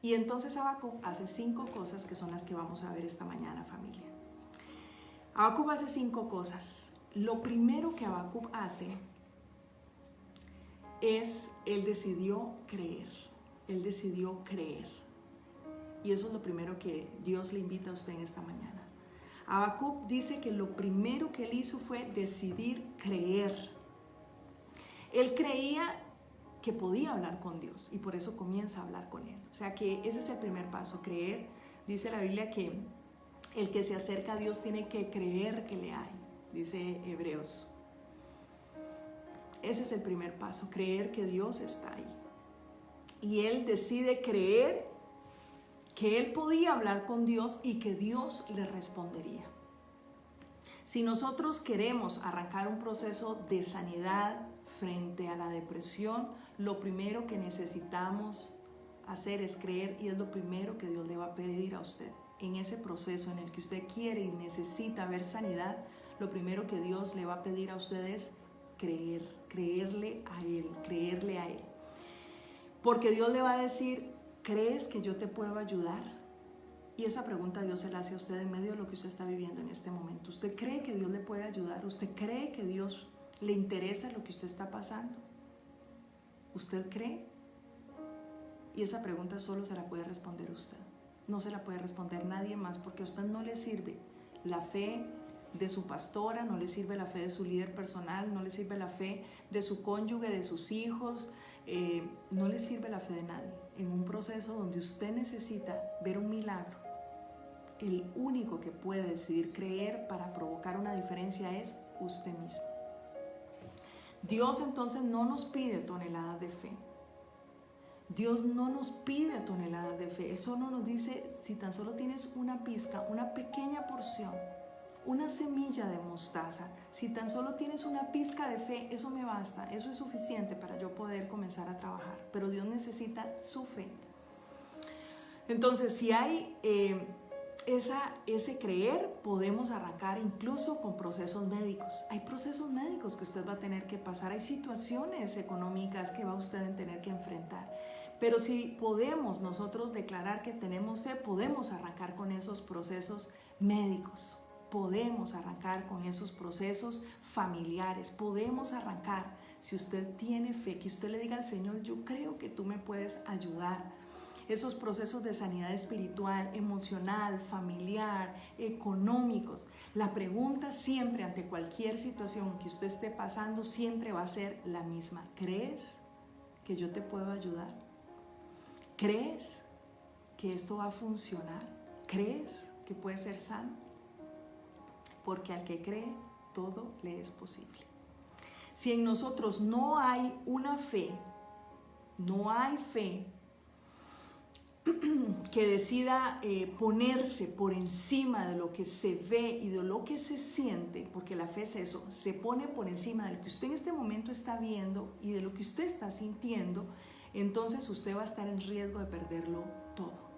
Y entonces Habacuc hace 5 cosas que son las que vamos a ver esta mañana, familia. Habacuc hace 5 cosas. Lo primero que Habacuc hace es, él decidió creer. Él decidió creer. Y eso es lo primero que Dios le invita a usted en esta mañana. Habacuc dice que lo primero que él hizo fue decidir creer. Él creía que podía hablar con Dios y por eso comienza a hablar con él. O sea que ese es el primer paso, creer. Dice la Biblia que el que se acerca a Dios tiene que creer que le hay, dice Hebreos. Ese es el primer paso, creer que Dios está ahí. Y él decide creer que él podía hablar con Dios y que Dios le respondería. Si nosotros queremos arrancar un proceso de sanidad frente a la depresión, lo primero que necesitamos hacer es creer, y es lo primero que Dios le va a pedir a usted. En ese proceso en el que usted quiere y necesita ver sanidad, lo primero que Dios le va a pedir a usted es creer, creerle a Él, creerle a Él. Porque Dios le va a decir: ¿crees que yo te puedo ayudar? Y esa pregunta Dios se la hace a usted en medio de lo que usted está viviendo en este momento. ¿Usted cree que Dios le puede ayudar? ¿Usted cree que Dios le interesa lo que usted está pasando? ¿Usted cree? Y esa pregunta solo se la puede responder usted. No se la puede responder nadie más, porque a usted no le sirve la fe de su pastora, no le sirve la fe de su líder personal, no le sirve la fe de su cónyuge, de sus hijos, no le sirve la fe de nadie. En un proceso donde usted necesita ver un milagro, el único que puede decidir creer para provocar una diferencia es usted mismo. Dios entonces no nos pide toneladas de fe. Dios no nos pide toneladas de fe. Él solo nos dice: si tan solo tienes una pizca, una pequeña porción, una semilla de mostaza, si tan solo tienes una pizca de fe, eso me basta, eso es suficiente para yo poder comenzar a trabajar. Pero Dios necesita su fe. Entonces, si hay ese creer, podemos arrancar incluso con procesos médicos. Hay procesos médicos que usted va a tener que pasar, hay situaciones económicas que va usted a tener que enfrentar. Pero si podemos nosotros declarar que tenemos fe, podemos arrancar con esos procesos médicos. Podemos arrancar con esos procesos familiares, podemos arrancar, si usted tiene fe, que usted le diga al Señor: yo creo que tú me puedes ayudar. Esos procesos de sanidad espiritual, emocional, familiar, económicos. La pregunta siempre ante cualquier situación que usted esté pasando siempre va a ser la misma: ¿crees que yo te puedo ayudar? ¿Crees que esto va a funcionar? ¿Crees que puede ser sano? Porque al que cree, todo le es posible. Si en nosotros no hay una fe, no hay fe que decida ponerse por encima de lo que se ve y de lo que se siente, porque la fe es eso, se pone por encima de lo que usted en este momento está viendo y de lo que usted está sintiendo, entonces usted va a estar en riesgo de perderlo todo.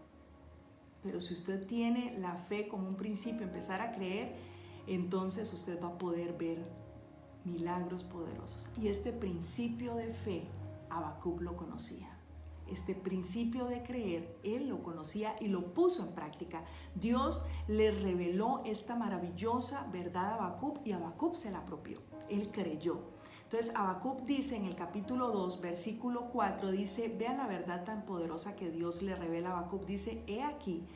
Pero si usted tiene la fe como un principio, empezar a creer, entonces usted va a poder ver milagros poderosos. Y este principio de fe, Habacuc lo conocía. Este principio de creer, él lo conocía y lo puso en práctica. Dios le reveló esta maravillosa verdad a Habacuc y Habacuc se la apropió. Él creyó. Entonces Habacuc dice en el capítulo 2, versículo 4, dice, vean la verdad tan poderosa que Dios le revela a Habacuc. Dice, he aquí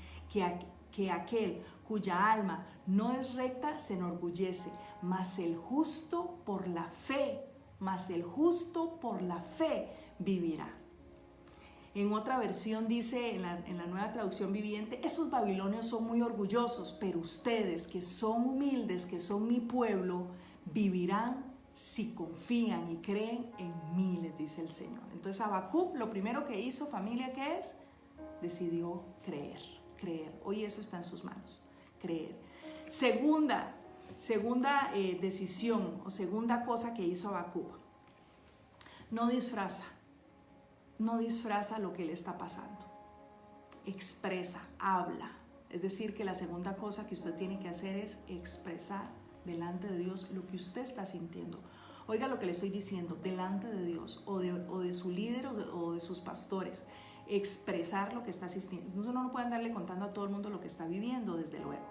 que aquel cuya alma no es recta se enorgullece, mas el justo por la fe vivirá. En otra versión dice, en la Nueva Traducción Viviente, esos babilonios son muy orgullosos, pero ustedes que son humildes, que son mi pueblo, vivirán si confían y creen en mí, les dice el Señor. Entonces Habacuc, lo primero que hizo, familia, ¿qué es? Decidió creer. Hoy eso está en sus manos, creer. Segunda decisión o segunda cosa que hizo Habacuc, no disfraza lo que le está pasando, expresa, habla. Es decir, que la segunda cosa que usted tiene que hacer es expresar delante de Dios lo que usted está sintiendo. Oiga lo que le estoy diciendo, delante de Dios o de su líder o de sus pastores, expresar lo que está sintiendo. Uno no puede andarle contando a todo el mundo lo que está viviendo, desde luego,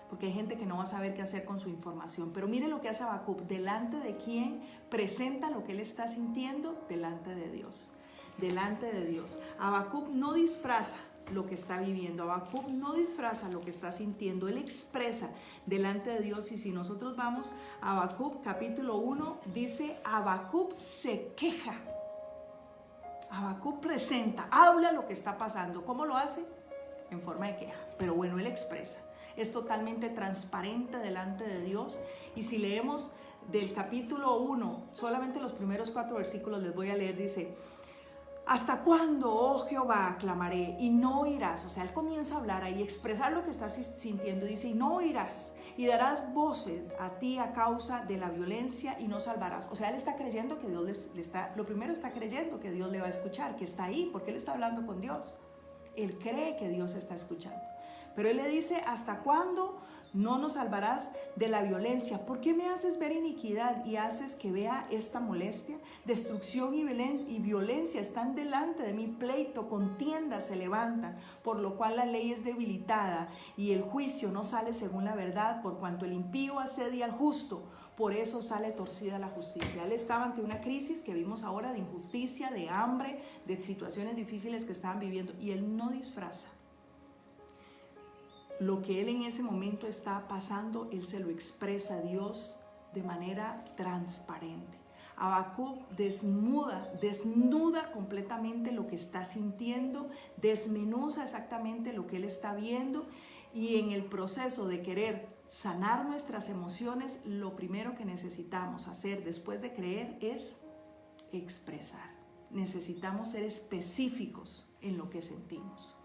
porque hay gente que no va a saber qué hacer con su información. Pero mire lo que hace Habacuc, delante de quién presenta lo que él está sintiendo, delante de Dios. Delante de Dios. Habacuc no disfraza lo que está viviendo, Habacuc no disfraza lo que está sintiendo, él expresa delante de Dios. Y si nosotros vamos a Habacuc capítulo 1, dice, Habacuc se queja. Habacuc presenta, habla lo que está pasando. ¿Cómo lo hace? En forma de queja, pero bueno, él expresa. Es totalmente transparente delante de Dios. Y si leemos del capítulo 1, solamente los primeros 4 versículos les voy a leer, dice, ¿hasta cuándo, oh Jehová, clamaré y no oirás? O sea, él comienza a hablar ahí, expresar lo que está sintiendo. Dice, y no oirás, y darás voces a ti a causa de la violencia y no salvarás. O sea, él está creyendo que Dios lo primero está creyendo que Dios le va a escuchar, que está ahí, porque él está hablando con Dios. Él cree que Dios está escuchando. Pero él le dice, ¿hasta cuándo no nos salvarás de la violencia? ¿Por qué me haces ver iniquidad y haces que vea esta molestia? Destrucción y violencia están delante de mí, pleito, contiendas se levantan, por lo cual la ley es debilitada y el juicio no sale según la verdad, por cuanto el impío asedia al justo, por eso sale torcida la justicia. Él estaba ante una crisis que vimos ahora de injusticia, de hambre, de situaciones difíciles que estaban viviendo, y él no disfraza lo que él en ese momento está pasando, él se lo expresa a Dios de manera transparente. Habacuc desnuda completamente lo que está sintiendo, desmenuza exactamente lo que él está viendo, y en el proceso de querer sanar nuestras emociones, lo primero que necesitamos hacer después de creer es expresar. Necesitamos ser específicos en lo que sentimos.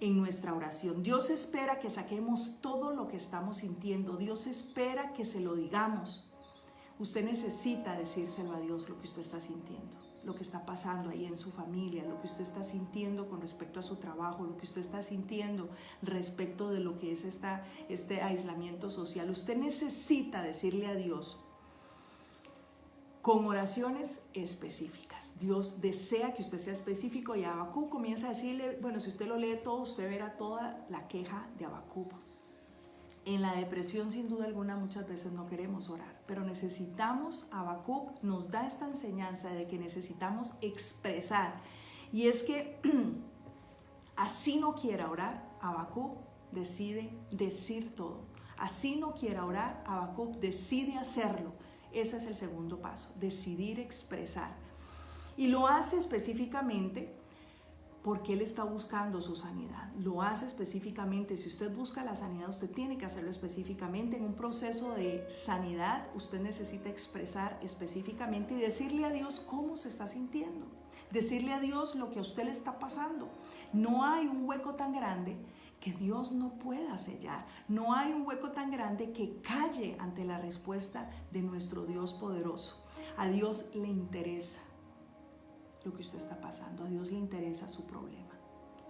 En nuestra oración, Dios espera que saquemos todo lo que estamos sintiendo. Dios espera que se lo digamos. Usted necesita decírselo a Dios lo que usted está sintiendo, lo que está pasando ahí en su familia, lo que usted está sintiendo con respecto a su trabajo, lo que usted está sintiendo respecto de lo que es este aislamiento social. Usted necesita decirle a Dios con oraciones específicas. Dios desea que usted sea específico, y Habacuc comienza a decirle, bueno, si usted lo lee todo, usted verá toda la queja de Habacuc. En la depresión, sin duda alguna, muchas veces no queremos orar, pero necesitamos, Habacuc nos da esta enseñanza de que necesitamos expresar. Y es que así no quiera orar, Habacuc decide decir todo. Así no quiera orar, Habacuc decide hacerlo. Ese es el segundo paso, decidir expresar. Y lo hace específicamente porque él está buscando su sanidad. Lo hace específicamente. Si usted busca la sanidad, usted tiene que hacerlo específicamente. En un proceso de sanidad, usted necesita expresar específicamente y decirle a Dios cómo se está sintiendo. Decirle a Dios lo que a usted le está pasando. No hay un hueco tan grande que Dios no pueda sellar. No hay un hueco tan grande que calle ante la respuesta de nuestro Dios poderoso. A Dios le interesa lo que usted está pasando. A Dios le interesa su problema.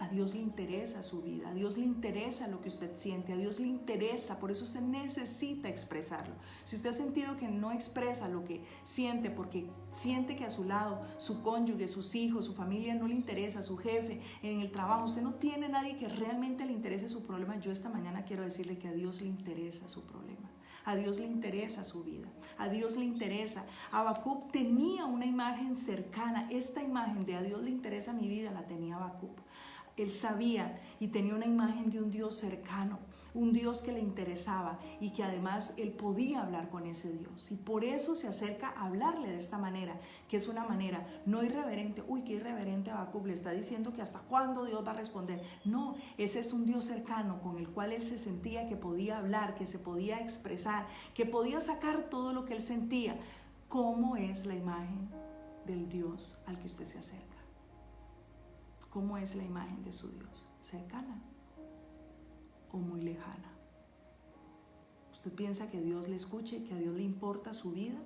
A Dios le interesa su vida, a Dios le interesa lo que usted siente, a Dios le interesa, por eso usted necesita expresarlo. Si usted ha sentido que no expresa lo que siente porque siente que a su lado su cónyuge, sus hijos, su familia no le interesa, su jefe, en el trabajo, usted no tiene nadie que realmente le interese su problema, yo esta mañana quiero decirle que a Dios le interesa su problema. A Dios le interesa su vida, a Dios le interesa. Habacuc tenía una imagen cercana, esta imagen de a Dios le interesa mi vida la tenía Habacuc. Él sabía y tenía una imagen de un Dios cercano, un Dios que le interesaba y que además él podía hablar con ese Dios. Y por eso se acerca a hablarle de esta manera, que es una manera no irreverente. Uy, qué irreverente Habacuc, le está diciendo que hasta cuándo Dios va a responder. No, ese es un Dios cercano con el cual él se sentía que podía hablar, que se podía expresar, que podía sacar todo lo que él sentía. ¿Cómo es la imagen del Dios al que usted se acerca? ¿Cómo es la imagen de su Dios? ¿Cercana o muy lejana? ¿Usted piensa que Dios le escuche, que a Dios le importa su vida?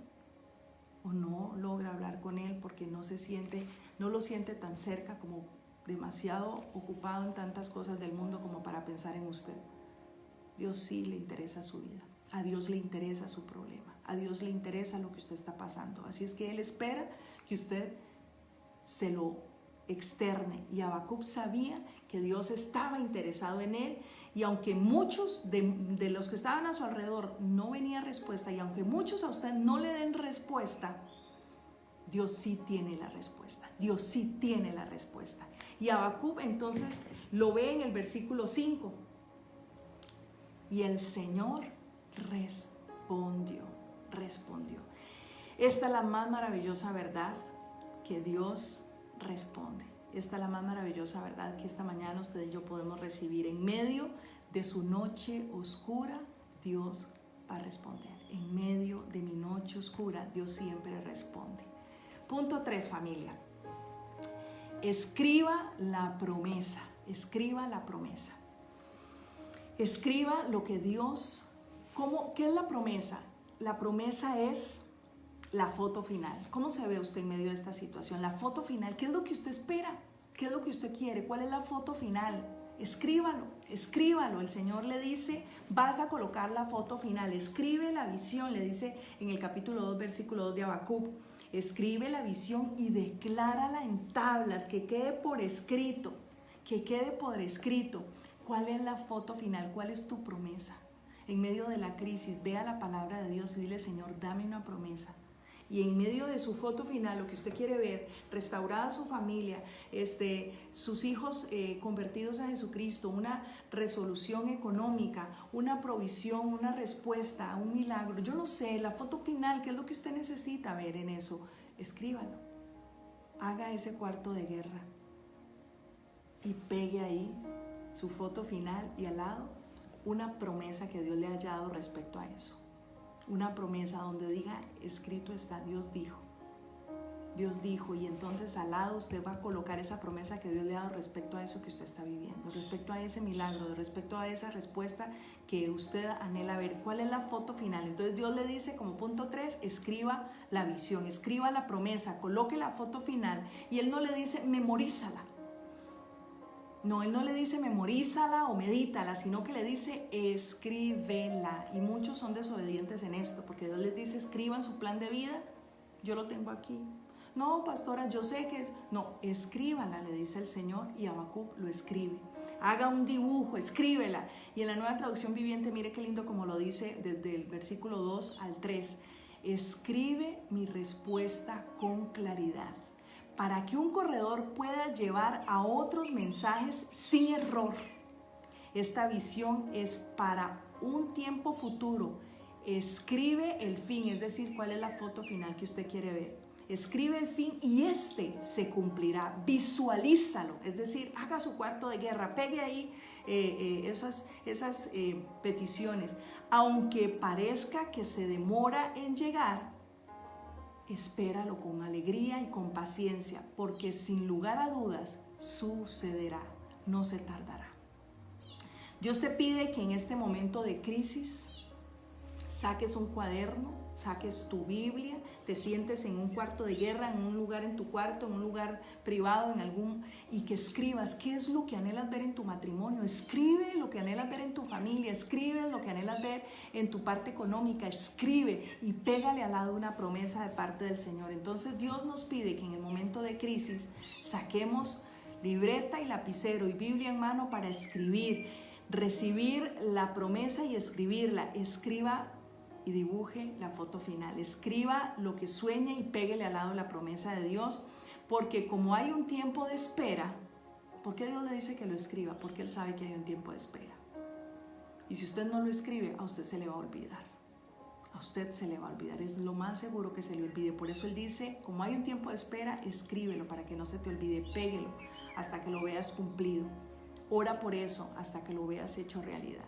¿O no logra hablar con Él porque no lo siente tan cerca, como demasiado ocupado en tantas cosas del mundo como para pensar en usted? Dios sí le interesa su vida. A Dios le interesa su problema. A Dios le interesa lo que usted está pasando. Así es que Él espera que usted se lo externe, y Habacuc sabía que Dios estaba interesado en él, y aunque muchos de los que estaban a su alrededor no venía respuesta, y aunque muchos a usted no le den respuesta, Dios sí tiene la respuesta. Dios sí tiene la respuesta. Y Habacuc entonces lo ve en el versículo 5. Y el Señor respondió. Esta es la más maravillosa verdad, que Dios responde. Esta es la más maravillosa verdad que esta mañana usted y yo podemos recibir. En medio de su noche oscura, Dios va a responder. En medio de mi noche oscura, Dios siempre responde. Punto 3, familia. Escriba la promesa. Escriba la promesa. Escriba lo que Dios... ¿Qué es la promesa? La promesa es la foto final. ¿Cómo se ve usted en medio de esta situación? La foto final, ¿qué es lo que usted espera? ¿Qué es lo que usted quiere? ¿Cuál es la foto final? Escríbalo, escríbalo. El Señor le dice, vas a colocar la foto final. Escribe la visión, le dice en el capítulo 2, versículo 2 de Habacuc. Escribe la visión y declárala en tablas, que quede por escrito, que quede por escrito. ¿Cuál es la foto final? ¿Cuál es tu promesa? En medio de la crisis, vea la palabra de Dios y dile, Señor, dame una promesa. Y en medio de su foto final, lo que usted quiere ver, restaurada su familia, sus hijos convertidos a Jesucristo, una resolución económica, una provisión, una respuesta, un milagro. Yo no sé, la foto final, ¿qué es lo que usted necesita ver en eso? Escríbalo. Haga ese cuarto de guerra y pegue ahí su foto final y al lado una promesa que Dios le haya dado respecto a eso. Una promesa donde diga, escrito está, Dios dijo, y entonces al lado usted va a colocar esa promesa que Dios le ha dado respecto a eso que usted está viviendo, respecto a ese milagro, respecto a esa respuesta que usted anhela ver. ¿Cuál es la foto final? Entonces Dios le dice como punto 3, escriba la visión, escriba la promesa, coloque la foto final, y Él no le dice, memorízala. No, Él no le dice memorízala o medítala, sino que le dice escríbela. Y muchos son desobedientes en esto, porque Dios les dice escriban su plan de vida. Yo lo tengo aquí. No, pastora, yo sé que es... No, escríbala, le dice el Señor, y Habacuc lo escribe. Haga un dibujo, escríbela. Y en la Nueva Traducción Viviente, mire qué lindo como lo dice desde el versículo 2 al 3. Escribe mi respuesta con claridad, para que un corredor pueda llevar a otros mensajes sin error. Esta visión es para un tiempo futuro. Escribe el fin, es decir, cuál es la foto final que usted quiere ver. Escribe el fin y se cumplirá. Visualízalo, es decir, haga su cuarto de guerra, pegue ahí esas peticiones. Aunque parezca que se demora en llegar, espéralo con alegría y con paciencia, porque sin lugar a dudas sucederá, no se tardará. Dios te pide que en este momento de crisis saques un cuaderno, saques tu Biblia, te sientes en un cuarto de guerra, en un lugar en tu cuarto, en un lugar privado, y que escribas qué es lo que anhelas ver en tu matrimonio. Escribe lo que anhelas ver en tu familia, escribe lo que anhelas ver en tu parte económica, escribe y pégale al lado una promesa de parte del Señor. Entonces Dios nos pide que en el momento de crisis saquemos libreta y lapicero y Biblia en mano para escribir, recibir la promesa y escribirla. Escriba y dibuje la foto final. Escriba lo que sueña y péguele al lado la promesa de Dios, porque como hay un tiempo de espera, ¿por qué Dios le dice que lo escriba? Porque Él sabe que hay un tiempo de espera. Y si usted no lo escribe, a usted se le va a olvidar. A usted se le va a olvidar. Es lo más seguro que se le olvide. Por eso Él dice, como hay un tiempo de espera, escríbelo para que no se te olvide. Péguelo hasta que lo veas cumplido. Ora por eso hasta que lo veas hecho realidad.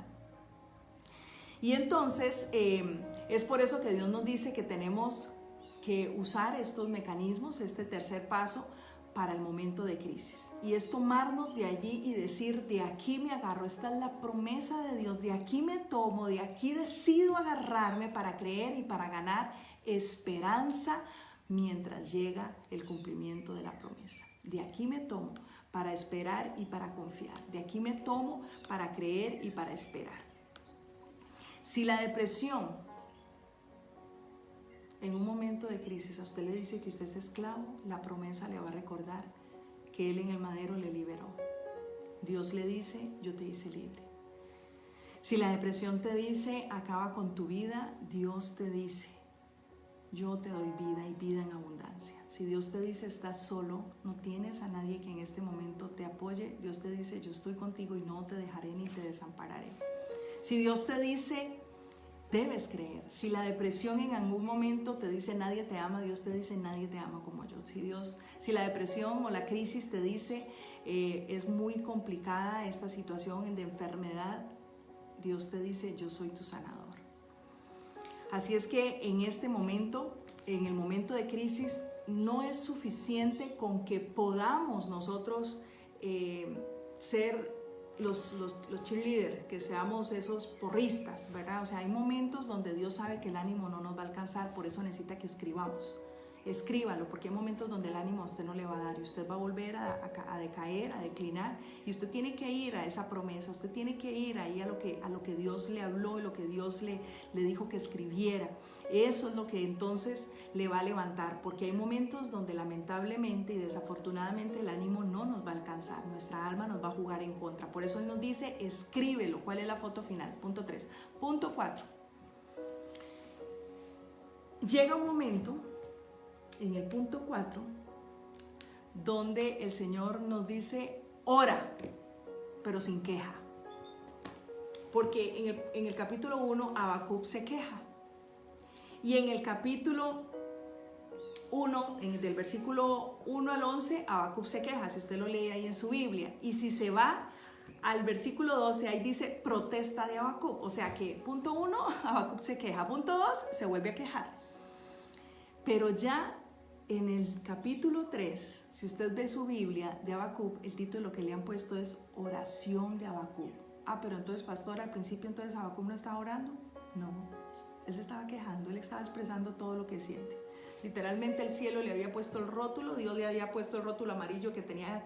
Y entonces es por eso que Dios nos dice que tenemos que usar estos mecanismos, este tercer paso, para el momento de crisis. Y es tomarnos de allí y decir, de aquí me agarro, esta es la promesa de Dios, de aquí me tomo, de aquí decido agarrarme para creer y para ganar esperanza mientras llega el cumplimiento de la promesa. De aquí me tomo para esperar y para confiar. De aquí me tomo para creer y para esperar. Si la depresión en un momento de crisis a usted le dice que usted es esclavo, la promesa le va a recordar que Él en el madero le liberó. Dios le dice, yo te hice libre. Si la depresión te dice, acaba con tu vida, Dios te dice, yo te doy vida y vida en abundancia. Si Dios te dice, estás solo, no tienes a nadie que en este momento te apoye, Dios te dice, yo estoy contigo y no te dejaré ni te desampararé. Si Dios te dice, debes creer. Si la depresión en algún momento te dice, nadie te ama, Dios te dice, nadie te ama como yo. Si la depresión o la crisis te dice, es muy complicada esta situación de enfermedad, Dios te dice, yo soy tu sanador. Así es que en este momento, en el momento de crisis, no es suficiente con que podamos nosotros ser los cheerleaders, que seamos esos porristas, ¿verdad? O sea, hay momentos donde Dios sabe que el ánimo no nos va a alcanzar, por eso necesita que escribamos. Escríbalo, porque hay momentos donde el ánimo a usted no le va a dar y usted va a volver a decaer, a declinar, y usted tiene que ir a esa promesa, usted tiene que ir ahí a lo que Dios le habló y lo que Dios le dijo que escribiera. Eso es lo que entonces le va a levantar, porque hay momentos donde lamentablemente y desafortunadamente el ánimo no nos va a alcanzar, nuestra alma nos va a jugar en contra. Por eso Él nos dice, escríbelo. ¿Cuál es la foto final? Punto 3. Punto 4. Llega un momento, en el punto 4, donde el Señor nos dice, ora, pero sin queja. Porque en el capítulo 1, Habacuc se queja. Y en el capítulo 1, del versículo 1 al 11, Habacuc se queja, si usted lo lee ahí en su Biblia. Y si se va al versículo 12, ahí dice protesta de Habacuc. O sea que punto 1, Habacuc se queja. Punto 2, se vuelve a quejar. Pero ya en el capítulo 3, si usted ve su Biblia de Habacuc, el título que le han puesto es Oración de Habacuc. Ah, pero entonces, pastor, al principio entonces Habacuc no estaba orando. No, él se estaba quejando, él estaba expresando todo lo que siente. Literalmente el cielo le había puesto el rótulo, Dios le había puesto el rótulo amarillo que tenía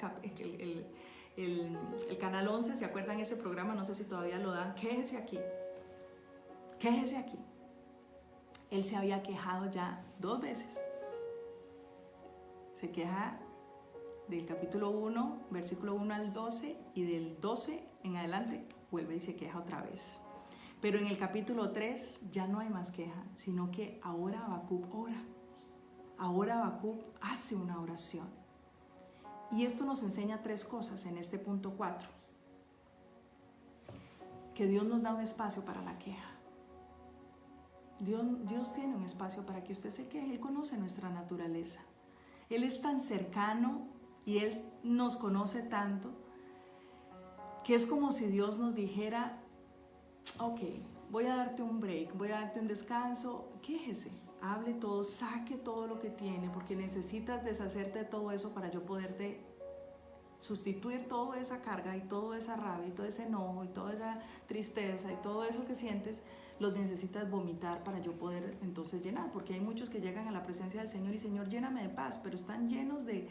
el Canal 11, ¿se acuerdan ese programa? No sé si todavía lo dan. Quéjese aquí, quéjese aquí. Él se había quejado ya 2 veces. Se queja del capítulo 1, versículo 1 al 12, y del 12 en adelante vuelve y se queja otra vez. Pero en el capítulo 3 ya no hay más queja, sino que ahora Habacuc ora. Ahora Habacuc hace una oración. Y esto nos enseña 3 cosas en este punto 4. Que Dios nos da un espacio para la queja. Dios tiene un espacio para que usted se queje. Él conoce nuestra naturaleza. Él es tan cercano y Él nos conoce tanto que es como si Dios nos dijera, ok, voy a darte un break, voy a darte un descanso, quéjese, hable todo, saque todo lo que tiene, porque necesitas deshacerte de todo eso para yo poderte sustituir toda esa carga y toda esa rabia y todo ese enojo y toda esa tristeza y todo eso que sientes, los necesitas vomitar para yo poder entonces llenar, porque hay muchos que llegan a la presencia del Señor y Señor, lléname de paz, pero están llenos de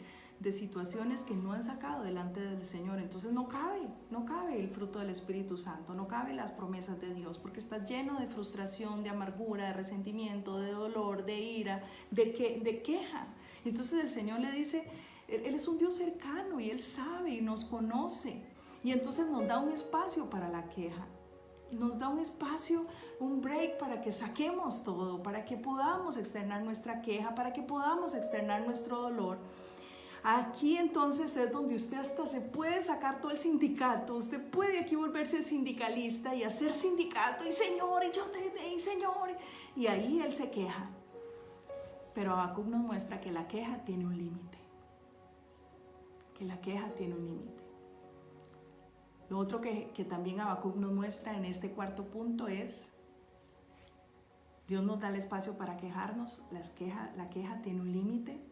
situaciones que no han sacado delante del Señor. Entonces no cabe el fruto del Espíritu Santo, no cabe las promesas de Dios, porque está lleno de frustración, de amargura, de resentimiento, de dolor, de ira, de queja. Entonces el Señor le dice, Él es un Dios cercano y Él sabe y nos conoce, y entonces nos da un espacio para la queja. Nos da un espacio, un break para que saquemos todo, para que podamos externar nuestra queja, para que podamos externar nuestro dolor. Aquí entonces es donde usted hasta se puede sacar todo el sindicato, usted puede aquí volverse sindicalista y hacer sindicato, y Señor, y Señor, y ahí él se queja. Pero Habacuc nos muestra que la queja tiene un límite, que la queja tiene un límite. Lo otro que también Habacuc nos muestra en este cuarto punto es, Dios nos da el espacio para quejarnos, la queja tiene un límite.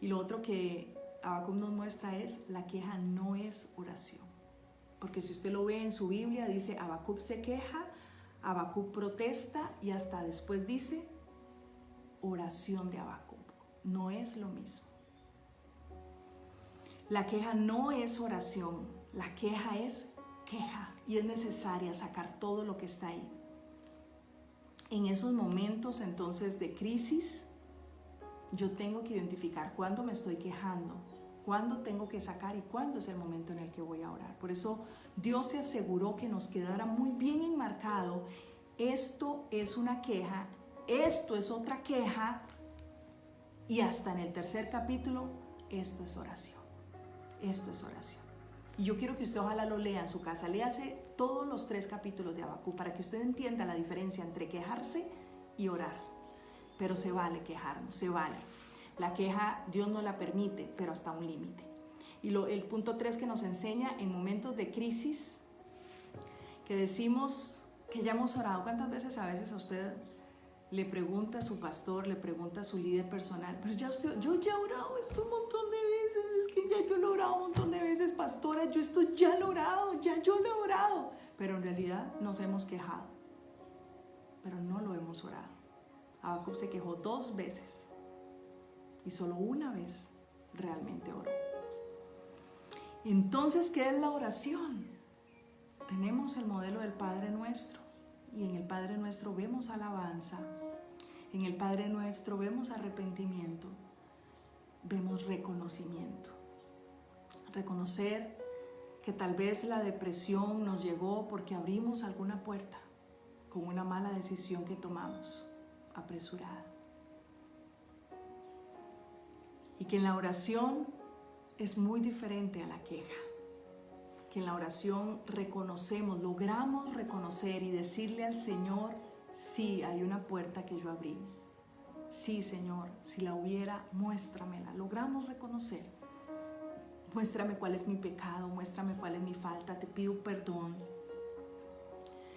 Y lo otro que Habacuc nos muestra es, la queja no es oración. Porque si usted lo ve en su Biblia, dice Habacuc se queja, Habacuc protesta y hasta después dice oración de Habacuc. No es lo mismo. La queja no es oración. La queja es queja y es necesaria sacar todo lo que está ahí. En esos momentos entonces de crisis, yo tengo que identificar cuándo me estoy quejando, cuándo tengo que sacar y cuándo es el momento en el que voy a orar. Por eso Dios se aseguró que nos quedara muy bien enmarcado, esto es una queja, esto es otra queja, y hasta en el tercer capítulo, esto es oración. Esto es oración. Y yo quiero que usted ojalá lo lea en su casa. Léase todos los 3 capítulos de Habacuc para que usted entienda la diferencia entre quejarse y orar. Pero se vale quejarnos, se vale. La queja Dios no la permite, pero hasta un límite. Y el punto 3 que nos enseña en momentos de crisis, que decimos que ya hemos orado. ¿Cuántas veces a veces a usted le pregunta a su pastor, le pregunta a su líder personal, pero yo ya he orado esto un montón de veces, es que ya yo lo he orado un montón de veces, pastora, yo esto ya lo he orado, ya yo lo he orado, pero en realidad nos hemos quejado, pero no lo hemos orado. Habacuc se quejó 2 veces y solo una vez realmente oró. Entonces, ¿qué es la oración? Tenemos el modelo del Padre Nuestro. Y en el Padre Nuestro vemos alabanza, en el Padre Nuestro vemos arrepentimiento, vemos reconocimiento. Reconocer que tal vez la depresión nos llegó porque abrimos alguna puerta con una mala decisión que tomamos, apresurada. Y que en la oración es muy diferente a la queja. Que en la oración reconocemos, logramos reconocer y decirle al Señor, sí, hay una puerta que yo abrí. Sí, Señor, si la hubiera, muéstramela. Logramos reconocer. Muéstrame cuál es mi pecado, muéstrame cuál es mi falta, te pido perdón.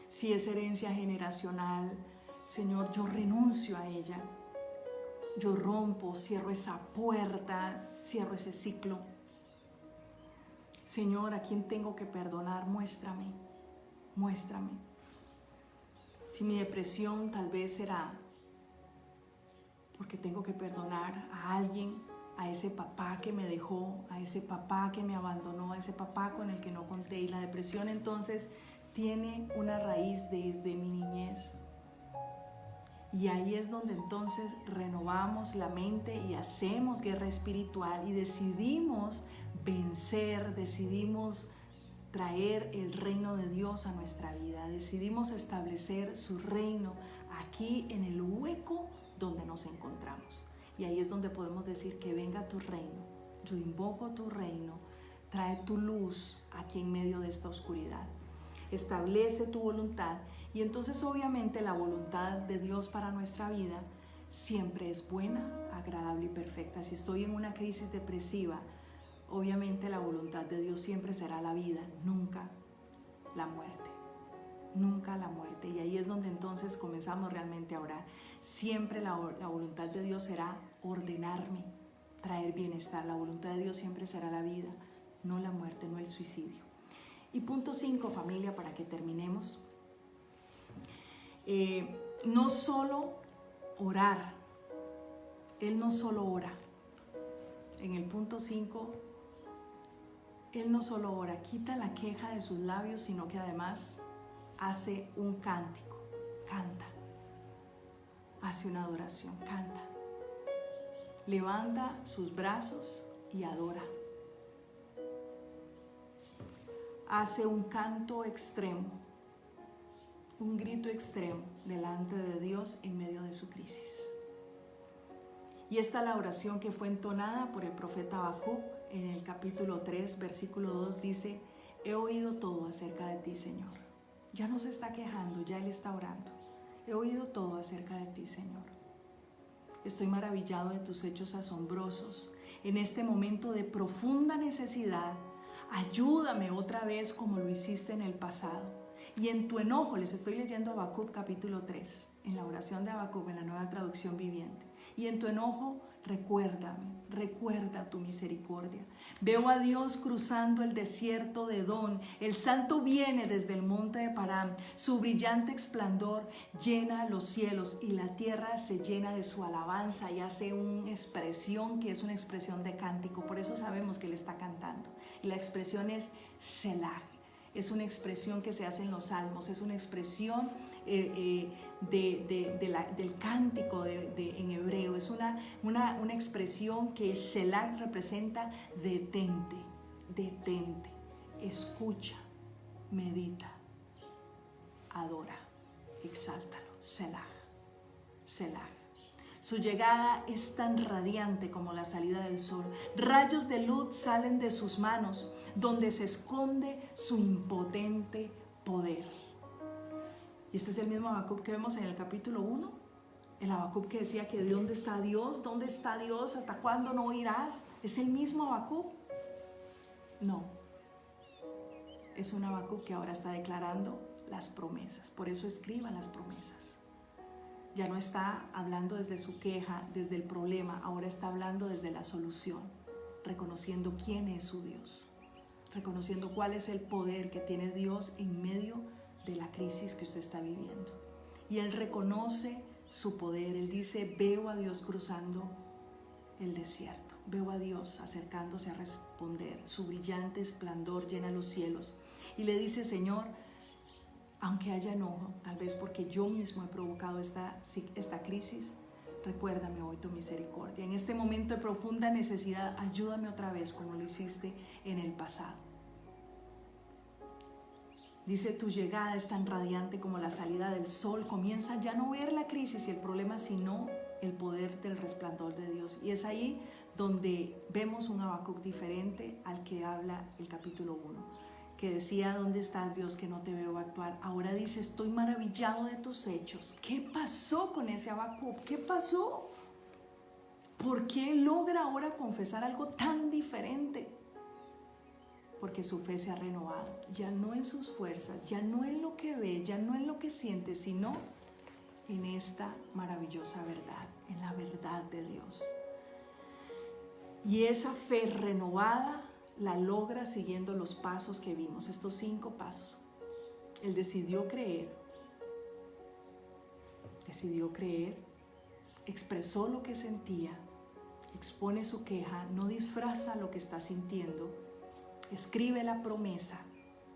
Si es herencia generacional, Señor, yo renuncio a ella. Yo rompo, cierro esa puerta, cierro ese ciclo. Señor, ¿a quién tengo que perdonar? Muéstrame, muéstrame. Si mi depresión tal vez será porque tengo que perdonar a alguien, a ese papá que me dejó, a ese papá que me abandonó, a ese papá con el que no conté. Y la depresión entonces tiene una raíz desde mi niñez. Y ahí es donde entonces renovamos la mente y hacemos guerra espiritual y decidimos vencer, decidimos traer el reino de Dios a nuestra vida, decidimos establecer su reino aquí en el hueco donde nos encontramos. Y ahí es donde podemos decir que venga tu reino, yo invoco tu reino, trae tu luz aquí en medio de esta oscuridad. Establece tu voluntad y entonces obviamente la voluntad de Dios para nuestra vida siempre es buena, agradable y perfecta. Si estoy en una crisis depresiva, obviamente la voluntad de Dios siempre será la vida, nunca la muerte, nunca la muerte. Y ahí es donde entonces comenzamos realmente a orar. Siempre la voluntad de Dios será ordenarme, traer bienestar. La voluntad de Dios siempre será la vida, no la muerte, no el suicidio. Y punto 5, familia, para que terminemos. no solo orar, Él no solo ora. En el punto 5, Él no solo ora, quita la queja de sus labios, sino que además hace un cántico, canta, hace una adoración, canta, levanta sus brazos y adora. Hace un canto extremo, un grito extremo delante de Dios en medio de su crisis. Y esta es la oración que fue entonada por el profeta Habacuc en el capítulo 3, versículo 2, dice: he oído todo acerca de ti, Señor. Ya no se está quejando, ya Él está orando. He oído todo acerca de ti, Señor. Estoy maravillado de tus hechos asombrosos. En este momento de profunda necesidad, ayúdame otra vez como lo hiciste en el pasado. Y en tu enojo, les estoy leyendo Habacuc capítulo 3, en la oración de Habacuc, en la Nueva Traducción Viviente. Y en tu enojo, recuérdame, recuerda tu misericordia. Veo a Dios cruzando el desierto de Edom. El Santo viene desde el monte de Parán. Su brillante esplendor llena los cielos y la tierra se llena de su alabanza, y hace una expresión que es una expresión de cántico. Por eso sabemos que Él está cantando. Y la expresión es Selah. Es una expresión que se hace en los salmos, es una expresión del cántico en hebreo, es una expresión que Selah representa detente, detente, escucha, medita, adora, exáltalo, Selah, Selah. Su llegada es tan radiante como la salida del sol. Rayos de luz salen de sus manos, donde se esconde su impotente poder. Y este es el mismo Habacuc que vemos en el capítulo 1. El Habacuc que decía que ¿dónde está Dios? ¿Dónde está Dios? ¿Hasta cuándo no oirás? ¿Es el mismo Habacuc? No. Es un Habacuc que ahora está declarando las promesas. Por eso escriban las promesas. Ya no está hablando desde su queja, desde el problema, ahora está hablando desde la solución, reconociendo quién es su Dios, reconociendo cuál es el poder que tiene Dios en medio de la crisis que usted está viviendo. Y Él reconoce su poder, Él dice: veo a Dios cruzando el desierto, veo a Dios acercándose a responder, su brillante esplendor llena los cielos. Y le dice: Señor, aunque haya enojo, tal vez porque yo mismo he provocado esta crisis, recuérdame hoy tu misericordia. En este momento de profunda necesidad, ayúdame otra vez como lo hiciste en el pasado. Dice: tu llegada es tan radiante como la salida del sol. Comienza ya no ver la crisis y el problema, sino el poder del resplandor de Dios. Y es ahí donde vemos un Habacuc diferente al que habla el capítulo 1. Que decía: ¿dónde estás, Dios, que no te veo actuar? Ahora dice: estoy maravillado de tus hechos. ¿Qué pasó con ese Habacuc? ¿Qué pasó? ¿Por qué logra ahora confesar algo tan diferente? Porque su fe se ha renovado, ya no en sus fuerzas, ya no en lo que ve, ya no en lo que siente, sino en esta maravillosa verdad, en la verdad de Dios. Y esa fe renovada la logra siguiendo los pasos que vimos, estos 5 pasos. Él decidió creer, expresó lo que sentía, expone su queja, no disfraza lo que está sintiendo, escribe la promesa,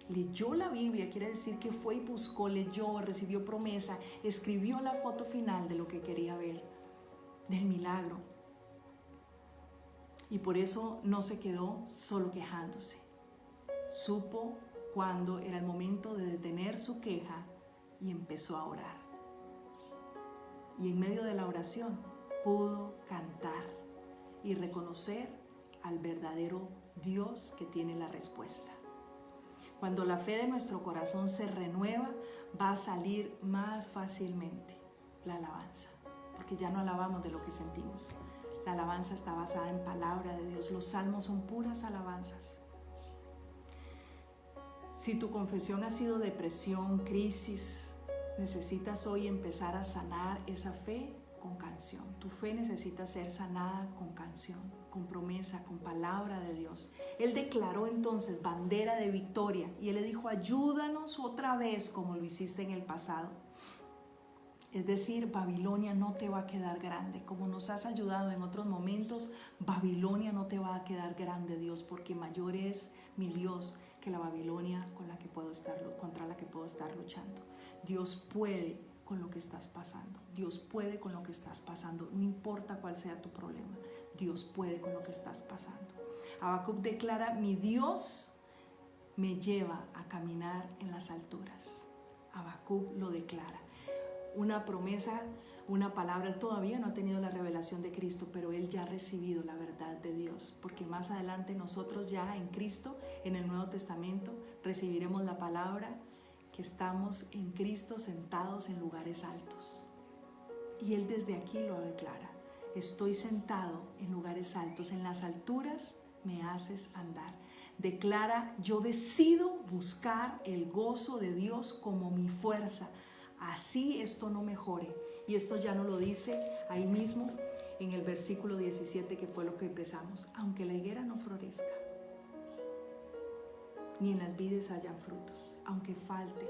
leyó la Biblia, quiere decir que fue y buscó, leyó, recibió promesa, escribió la foto final de lo que quería ver, del milagro. Y por eso no se quedó solo quejándose. Supo cuándo era el momento de detener su queja y empezó a orar. Y en medio de la oración pudo cantar y reconocer al verdadero Dios que tiene la respuesta. Cuando la fe de nuestro corazón se renueva, va a salir más fácilmente la alabanza, porque ya no alabamos de lo que sentimos. La alabanza está basada en palabra de Dios. Los salmos son puras alabanzas. Si tu confesión ha sido depresión, crisis, necesitas hoy empezar a sanar esa fe con canción. Tu fe necesita ser sanada con canción, con promesa, con palabra de Dios. Él declaró entonces bandera de victoria y Él le dijo: ayúdanos otra vez como lo hiciste en el pasado. Es decir, Babilonia no te va a quedar grande. Como nos has ayudado en otros momentos, Babilonia no te va a quedar grande, Dios, porque mayor es mi Dios que la Babilonia contra la que puedo estar luchando. Dios puede con lo que estás pasando. Dios puede con lo que estás pasando. No importa cuál sea tu problema. Dios puede con lo que estás pasando. Habacuc declara: mi Dios me lleva a caminar en las alturas. Habacuc lo declara. Una promesa, una palabra. Él todavía no ha tenido la revelación de Cristo, pero él ya ha recibido la verdad de Dios, porque más adelante nosotros ya en Cristo, en el Nuevo Testamento, recibiremos la palabra que estamos en Cristo sentados en lugares altos. Y él desde aquí lo declara: estoy sentado en lugares altos, en las alturas me haces andar. Declara: yo decido buscar el gozo de Dios como mi fuerza. Así esto no mejore. Y esto ya no lo dice ahí mismo en el versículo 17, que fue lo que empezamos. Aunque la higuera no florezca, ni en las vides hayan frutos, aunque falte,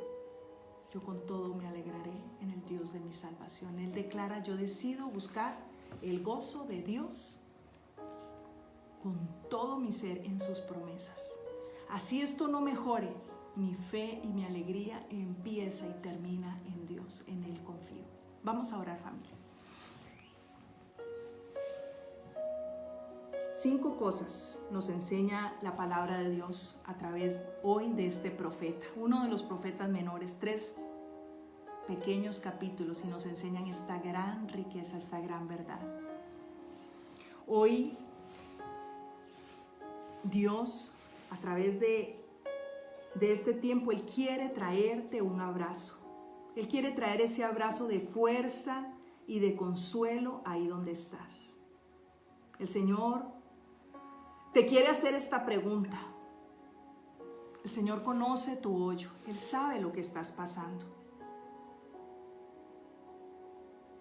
yo con todo me alegraré en el Dios de mi salvación. Él declara: yo decido buscar el gozo de Dios con todo mi ser en sus promesas. Así esto no mejore, mi fe y mi alegría empieza y termina en Dios, en Él confío. Vamos a orar, familia. 5 cosas nos enseña la palabra de Dios a través hoy de este profeta, uno de los profetas menores, 3 pequeños capítulos, y nos enseñan esta gran riqueza, esta gran verdad. Hoy Dios, a través de este tiempo, Él quiere traerte un abrazo. Él quiere traer ese abrazo de fuerza y de consuelo ahí donde estás. El Señor te quiere hacer esta pregunta. El Señor conoce tu hoyo. Él sabe lo que estás pasando.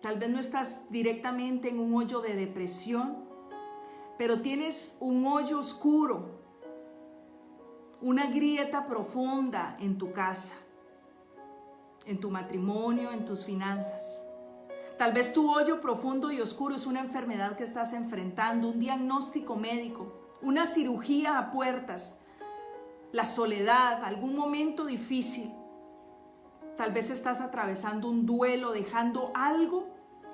Tal vez no estás directamente en un hoyo de depresión, pero tienes un hoyo oscuro, una grieta profunda en tu casa, en tu matrimonio, en tus finanzas. Tal vez tu hoyo profundo y oscuro es una enfermedad que estás enfrentando, un diagnóstico médico, una cirugía a puertas, la soledad, algún momento difícil. Tal vez estás atravesando un duelo, dejando algo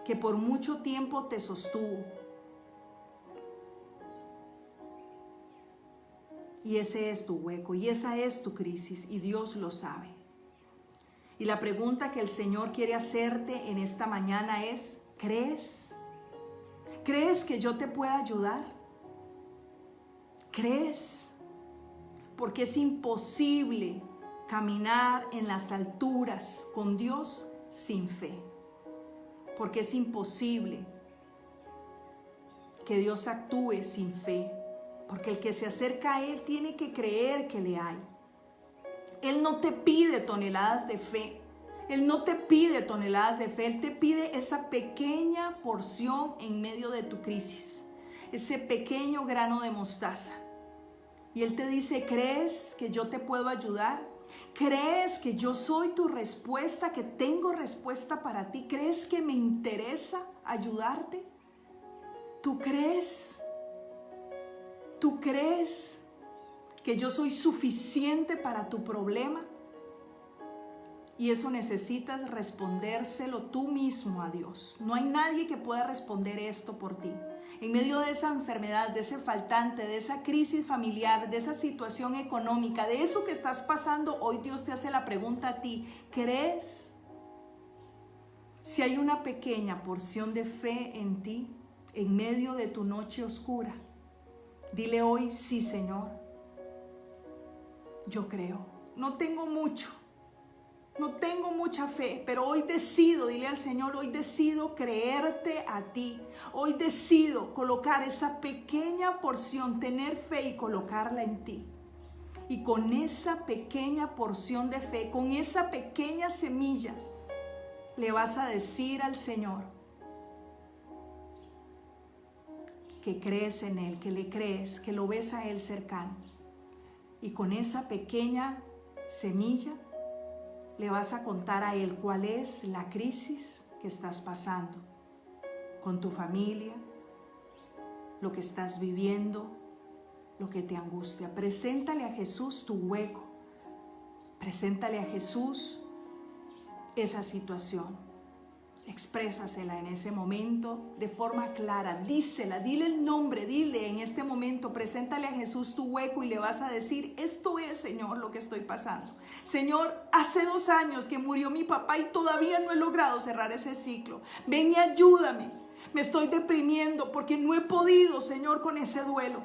que por mucho tiempo te sostuvo. Y ese es tu hueco, y esa es tu crisis, y Dios lo sabe. Y la pregunta que el Señor quiere hacerte en esta mañana es: ¿crees? ¿Crees que yo te pueda ayudar? ¿Crees? Porque es imposible caminar en las alturas con Dios sin fe. Porque es imposible que Dios actúe sin fe. Porque el que se acerca a Él tiene que creer que le hay. Él no te pide toneladas de fe. Él no te pide toneladas de fe. Él te pide esa pequeña porción en medio de tu crisis. Ese pequeño grano de mostaza. Y Él te dice: ¿crees que yo te puedo ayudar? ¿Crees que yo soy tu respuesta, que tengo respuesta para ti? ¿Crees que me interesa ayudarte? ¿Tú crees? ¿Tú crees que yo soy suficiente para tu problema? Y eso necesitas respondérselo tú mismo a Dios. No hay nadie que pueda responder esto por ti. En medio de esa enfermedad, de ese faltante, de esa crisis familiar, de esa situación económica, de eso que estás pasando, hoy Dios te hace la pregunta a ti: ¿crees? Si hay una pequeña porción de fe en ti, en medio de tu noche oscura, dile hoy: sí, Señor, yo creo. No tengo mucho, no tengo mucha fe, pero hoy decido, dile al Señor, hoy decido creerte a ti. Hoy decido colocar esa pequeña porción, tener fe y colocarla en ti. Y con esa pequeña porción de fe, con esa pequeña semilla, le vas a decir al Señor que crees en Él, que le crees, que lo ves a Él cercano. Y con esa pequeña semilla le vas a contar a Él cuál es la crisis que estás pasando con tu familia, lo que estás viviendo, lo que te angustia. Preséntale a Jesús tu hueco. Preséntale a Jesús esa situación. Exprésasela en ese momento de forma clara. Dísela, dile el nombre, dile en este momento, preséntale a Jesús tu hueco y le vas a decir: esto es, Señor, lo que estoy pasando. Señor, hace 2 años que murió mi papá y todavía no he logrado cerrar ese ciclo. Ven y ayúdame. Me estoy deprimiendo porque no he podido, Señor, con ese duelo.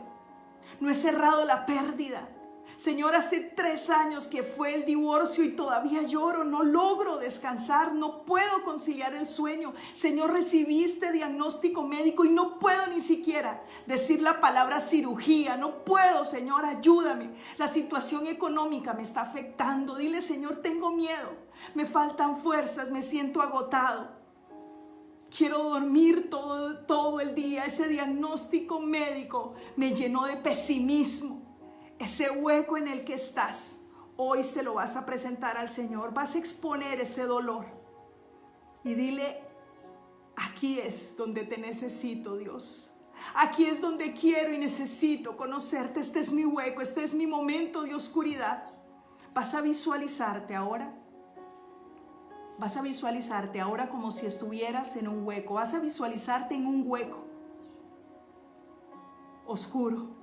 No he cerrado la pérdida. Señor, hace 3 años que fue el divorcio y todavía lloro, no logro descansar, no puedo conciliar el sueño. Señor, recibiste diagnóstico médico y no puedo ni siquiera decir la palabra cirugía, no puedo, Señor, ayúdame. La situación económica me está afectando. Dile: Señor, tengo miedo, me faltan fuerzas, me siento agotado. Quiero dormir todo el día. Ese diagnóstico médico me llenó de pesimismo. Ese hueco en el que estás, hoy se lo vas a presentar al Señor. Vas a exponer ese dolor y dile: aquí es donde te necesito, Dios. Aquí es donde quiero y necesito conocerte. Este es mi hueco, este es mi momento de oscuridad. Vas a visualizarte ahora. Vas a visualizarte ahora como si estuvieras en un hueco. Vas a visualizarte en un hueco oscuro.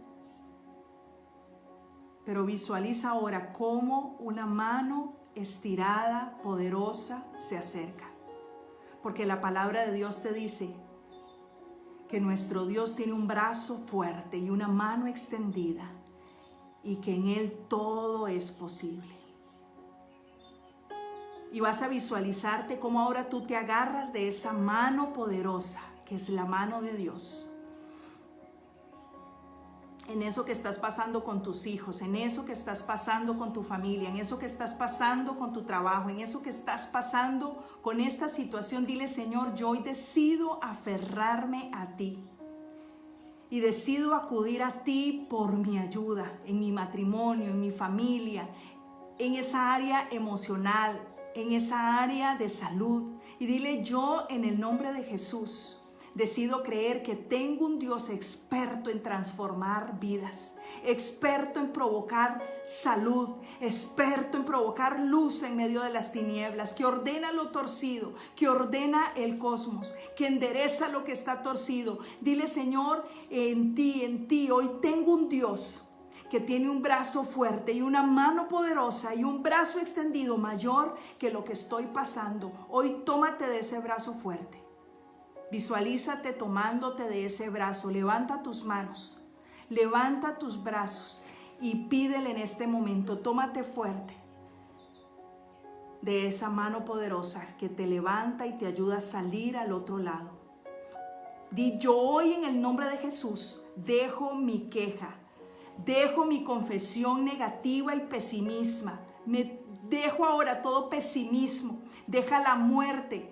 Pero visualiza ahora cómo una mano estirada, poderosa, se acerca. Porque la palabra de Dios te dice que nuestro Dios tiene un brazo fuerte y una mano extendida, y que en Él todo es posible. Y vas a visualizarte cómo ahora tú te agarras de esa mano poderosa, que es la mano de Dios. En eso que estás pasando con tus hijos, en eso que estás pasando con tu familia, en eso que estás pasando con tu trabajo, en eso que estás pasando con esta situación, dile: Señor, yo hoy decido aferrarme a ti y decido acudir a ti por mi ayuda en mi matrimonio, en mi familia, en esa área emocional, en esa área de salud. Y dile: yo, en el nombre de Jesús, decido creer que tengo un Dios experto en transformar vidas, experto en provocar salud, experto en provocar luz en medio de las tinieblas, que ordena lo torcido, que ordena el cosmos, que endereza lo que está torcido. Dile: Señor, en ti, hoy tengo un Dios que tiene un brazo fuerte y una mano poderosa y un brazo extendido mayor que lo que estoy pasando. Hoy tómate de ese brazo fuerte. Visualízate tomándote de ese brazo. Levanta tus manos, levanta tus brazos y pídele en este momento: tómate fuerte de esa mano poderosa que te levanta y te ayuda a salir al otro lado. Di: yo hoy, en el nombre de Jesús, dejo mi queja, dejo mi confesión negativa y pesimismo. Me dejo ahora todo pesimismo. Deja la muerte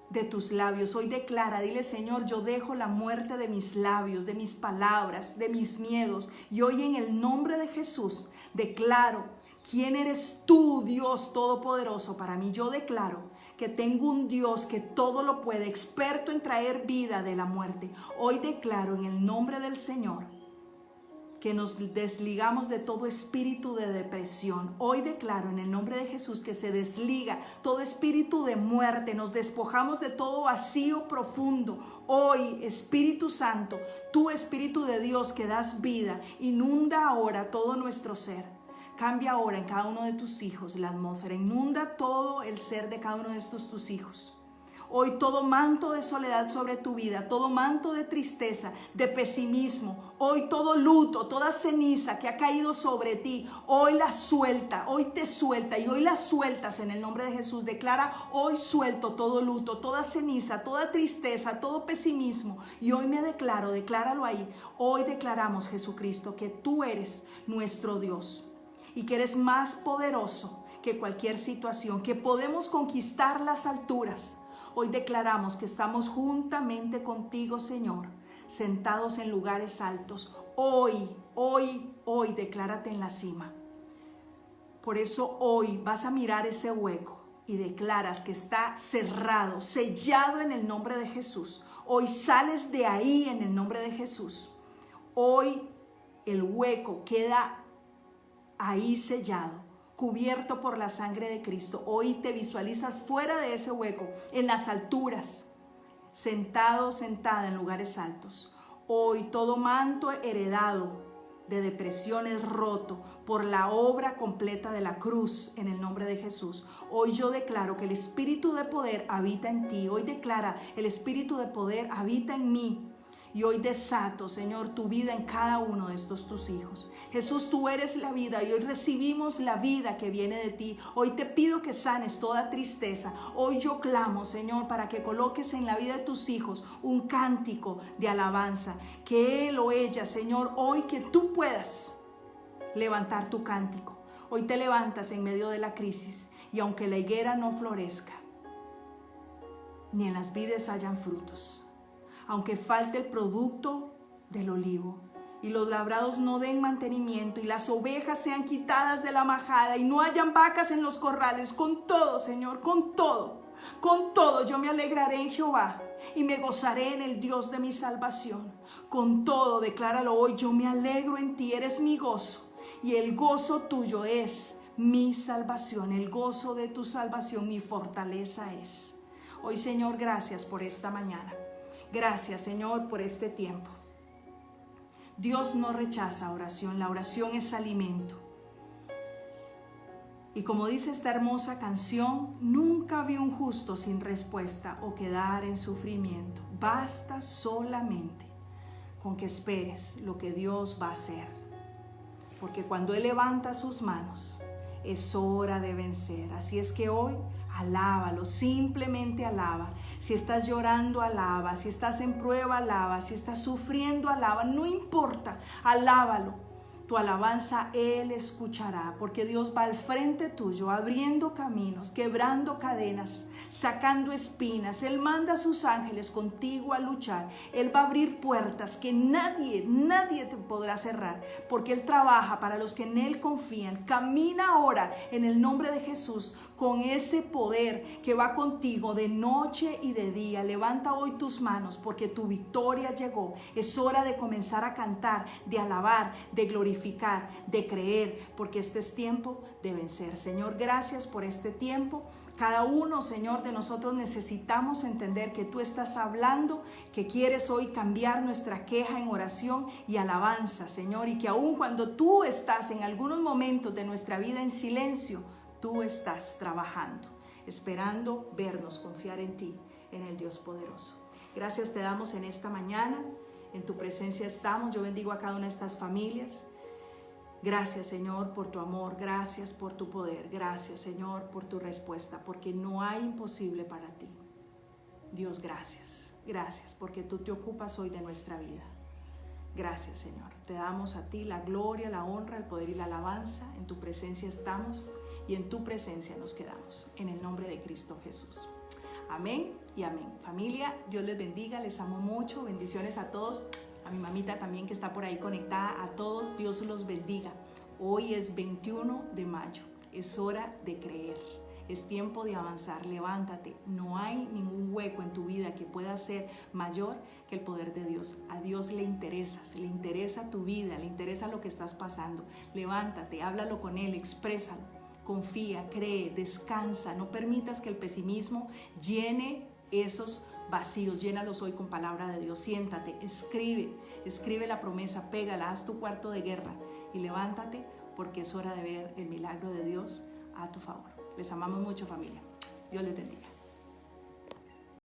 de tus labios. Hoy declara, dile: Señor, yo dejo la muerte de mis labios, de mis palabras, de mis miedos. Y hoy, en el nombre de Jesús, declaro quién eres tú, Dios Todopoderoso, para mí. Yo declaro que tengo un Dios que todo lo puede, experto en traer vida de la muerte. Hoy declaro en el nombre del Señor que nos desligamos de todo espíritu de depresión. Hoy declaro en el nombre de Jesús que se desliga todo espíritu de muerte. Nos despojamos de todo vacío profundo. Hoy, Espíritu Santo, tú, Espíritu de Dios que das vida, inunda ahora todo nuestro ser. Cambia ahora en cada uno de tus hijos la atmósfera. Inunda todo el ser de cada uno de estos tus hijos. Hoy todo manto de soledad sobre tu vida, todo manto de tristeza, de pesimismo, hoy todo luto, toda ceniza que ha caído sobre ti, hoy la suelta, hoy te suelta y hoy la sueltas en el nombre de Jesús. Declara: hoy suelto todo luto, toda ceniza, toda tristeza, todo pesimismo, y hoy me declaro, decláralo ahí. Hoy declaramos, Jesucristo, que tú eres nuestro Dios y que eres más poderoso que cualquier situación, que podemos conquistar las alturas. Hoy declaramos que estamos juntamente contigo, Señor, sentados en lugares altos. Hoy, declárate en la cima. Por eso hoy vas a mirar ese hueco y declaras que está cerrado, sellado en el nombre de Jesús, hoy sales de ahí en el nombre de Jesús. Hoy el hueco queda ahí sellado, cubierto por la sangre de Cristo. Hoy te visualizas fuera de ese hueco, en las alturas, sentado, sentada en lugares altos. Hoy todo manto heredado de depresión es roto por la obra completa de la cruz en el nombre de Jesús. Hoy yo declaro que el espíritu de poder habita en ti. Hoy declara: el espíritu de poder habita en mí. Y hoy desato, Señor, tu vida en cada uno de estos tus hijos. Jesús, tú eres la vida y hoy recibimos la vida que viene de ti. Hoy te pido que sanes toda tristeza. Hoy yo clamo, Señor, para que coloques en la vida de tus hijos un cántico de alabanza. Que él o ella, Señor, hoy que tú puedas levantar tu cántico. Hoy te levantas en medio de la crisis y aunque la higuera no florezca, ni en las vides hayan frutos, aunque falte el producto del olivo y los labrados no den mantenimiento y las ovejas sean quitadas de la majada y no hayan vacas en los corrales, con todo, Señor, con todo yo me alegraré en Jehová y me gozaré en el Dios de mi salvación. Con todo, decláralo hoy, yo me alegro en ti, eres mi gozo y el gozo tuyo es mi salvación, el gozo de tu salvación mi fortaleza es. Hoy, Señor, gracias por esta mañana. Gracias, Señor, por este tiempo. Dios no rechaza oración, la oración es alimento. Y como dice esta hermosa canción, nunca vi un justo sin respuesta o quedar en sufrimiento. Basta solamente con que esperes lo que Dios va a hacer. Porque cuando Él levanta sus manos, es hora de vencer. Así es que hoy, alábalo, simplemente alaba. Si estás llorando, alaba. Si estás en prueba, alaba. Si estás sufriendo, alaba. No importa, alábalo. Tu alabanza Él escuchará, porque Dios va al frente tuyo, abriendo caminos, quebrando cadenas, sacando espinas. Él manda a sus ángeles contigo a luchar. Él va a abrir puertas que nadie te podrá cerrar, porque Él trabaja para los que en Él confían. Camina ahora en el nombre de Jesús con ese poder que va contigo de noche y de día. Levanta hoy tus manos, porque tu victoria llegó. Es hora de comenzar a cantar, de alabar, de glorificar, de creer, porque este es tiempo de vencer. Señor, gracias por este tiempo. Cada uno, Señor, de nosotros necesitamos entender que tú estás hablando, que quieres hoy cambiar nuestra queja en oración y alabanza, Señor, y que aun cuando tú estás en algunos momentos de nuestra vida en silencio, tú estás trabajando, esperando vernos confiar en ti, en el Dios poderoso. Gracias te damos en esta mañana. En tu presencia estamos. Yo bendigo a cada una de estas familias. Gracias, Señor, por tu amor. Gracias por tu poder. Gracias, Señor, por tu respuesta, porque no hay imposible para ti. Dios, gracias. Gracias porque tú te ocupas hoy de nuestra vida. Gracias, Señor. Te damos a ti la gloria, la honra, el poder y la alabanza. En tu presencia estamos y en tu presencia nos quedamos. En el nombre de Cristo Jesús. Amén y amén. Familia, Dios les bendiga. Les amo mucho. Bendiciones a todos. A mi mamita también que está por ahí conectada. A todos, Dios los bendiga. Hoy es 21 de mayo. Es hora de creer. Es tiempo de avanzar. Levántate. No hay ningún hueco en tu vida que pueda ser mayor que el poder de Dios. A Dios le interesas. Le interesa tu vida. Le interesa lo que estás pasando. Levántate. Háblalo con Él. Exprésalo. Confía. Cree. Descansa. No permitas que el pesimismo llene esos vacíos. Llénalos hoy con palabra de Dios. Siéntate, escribe la promesa, pégala, haz tu cuarto de guerra y levántate, porque es hora de ver el milagro de Dios a tu favor. Les amamos mucho, familia. Dios les bendiga.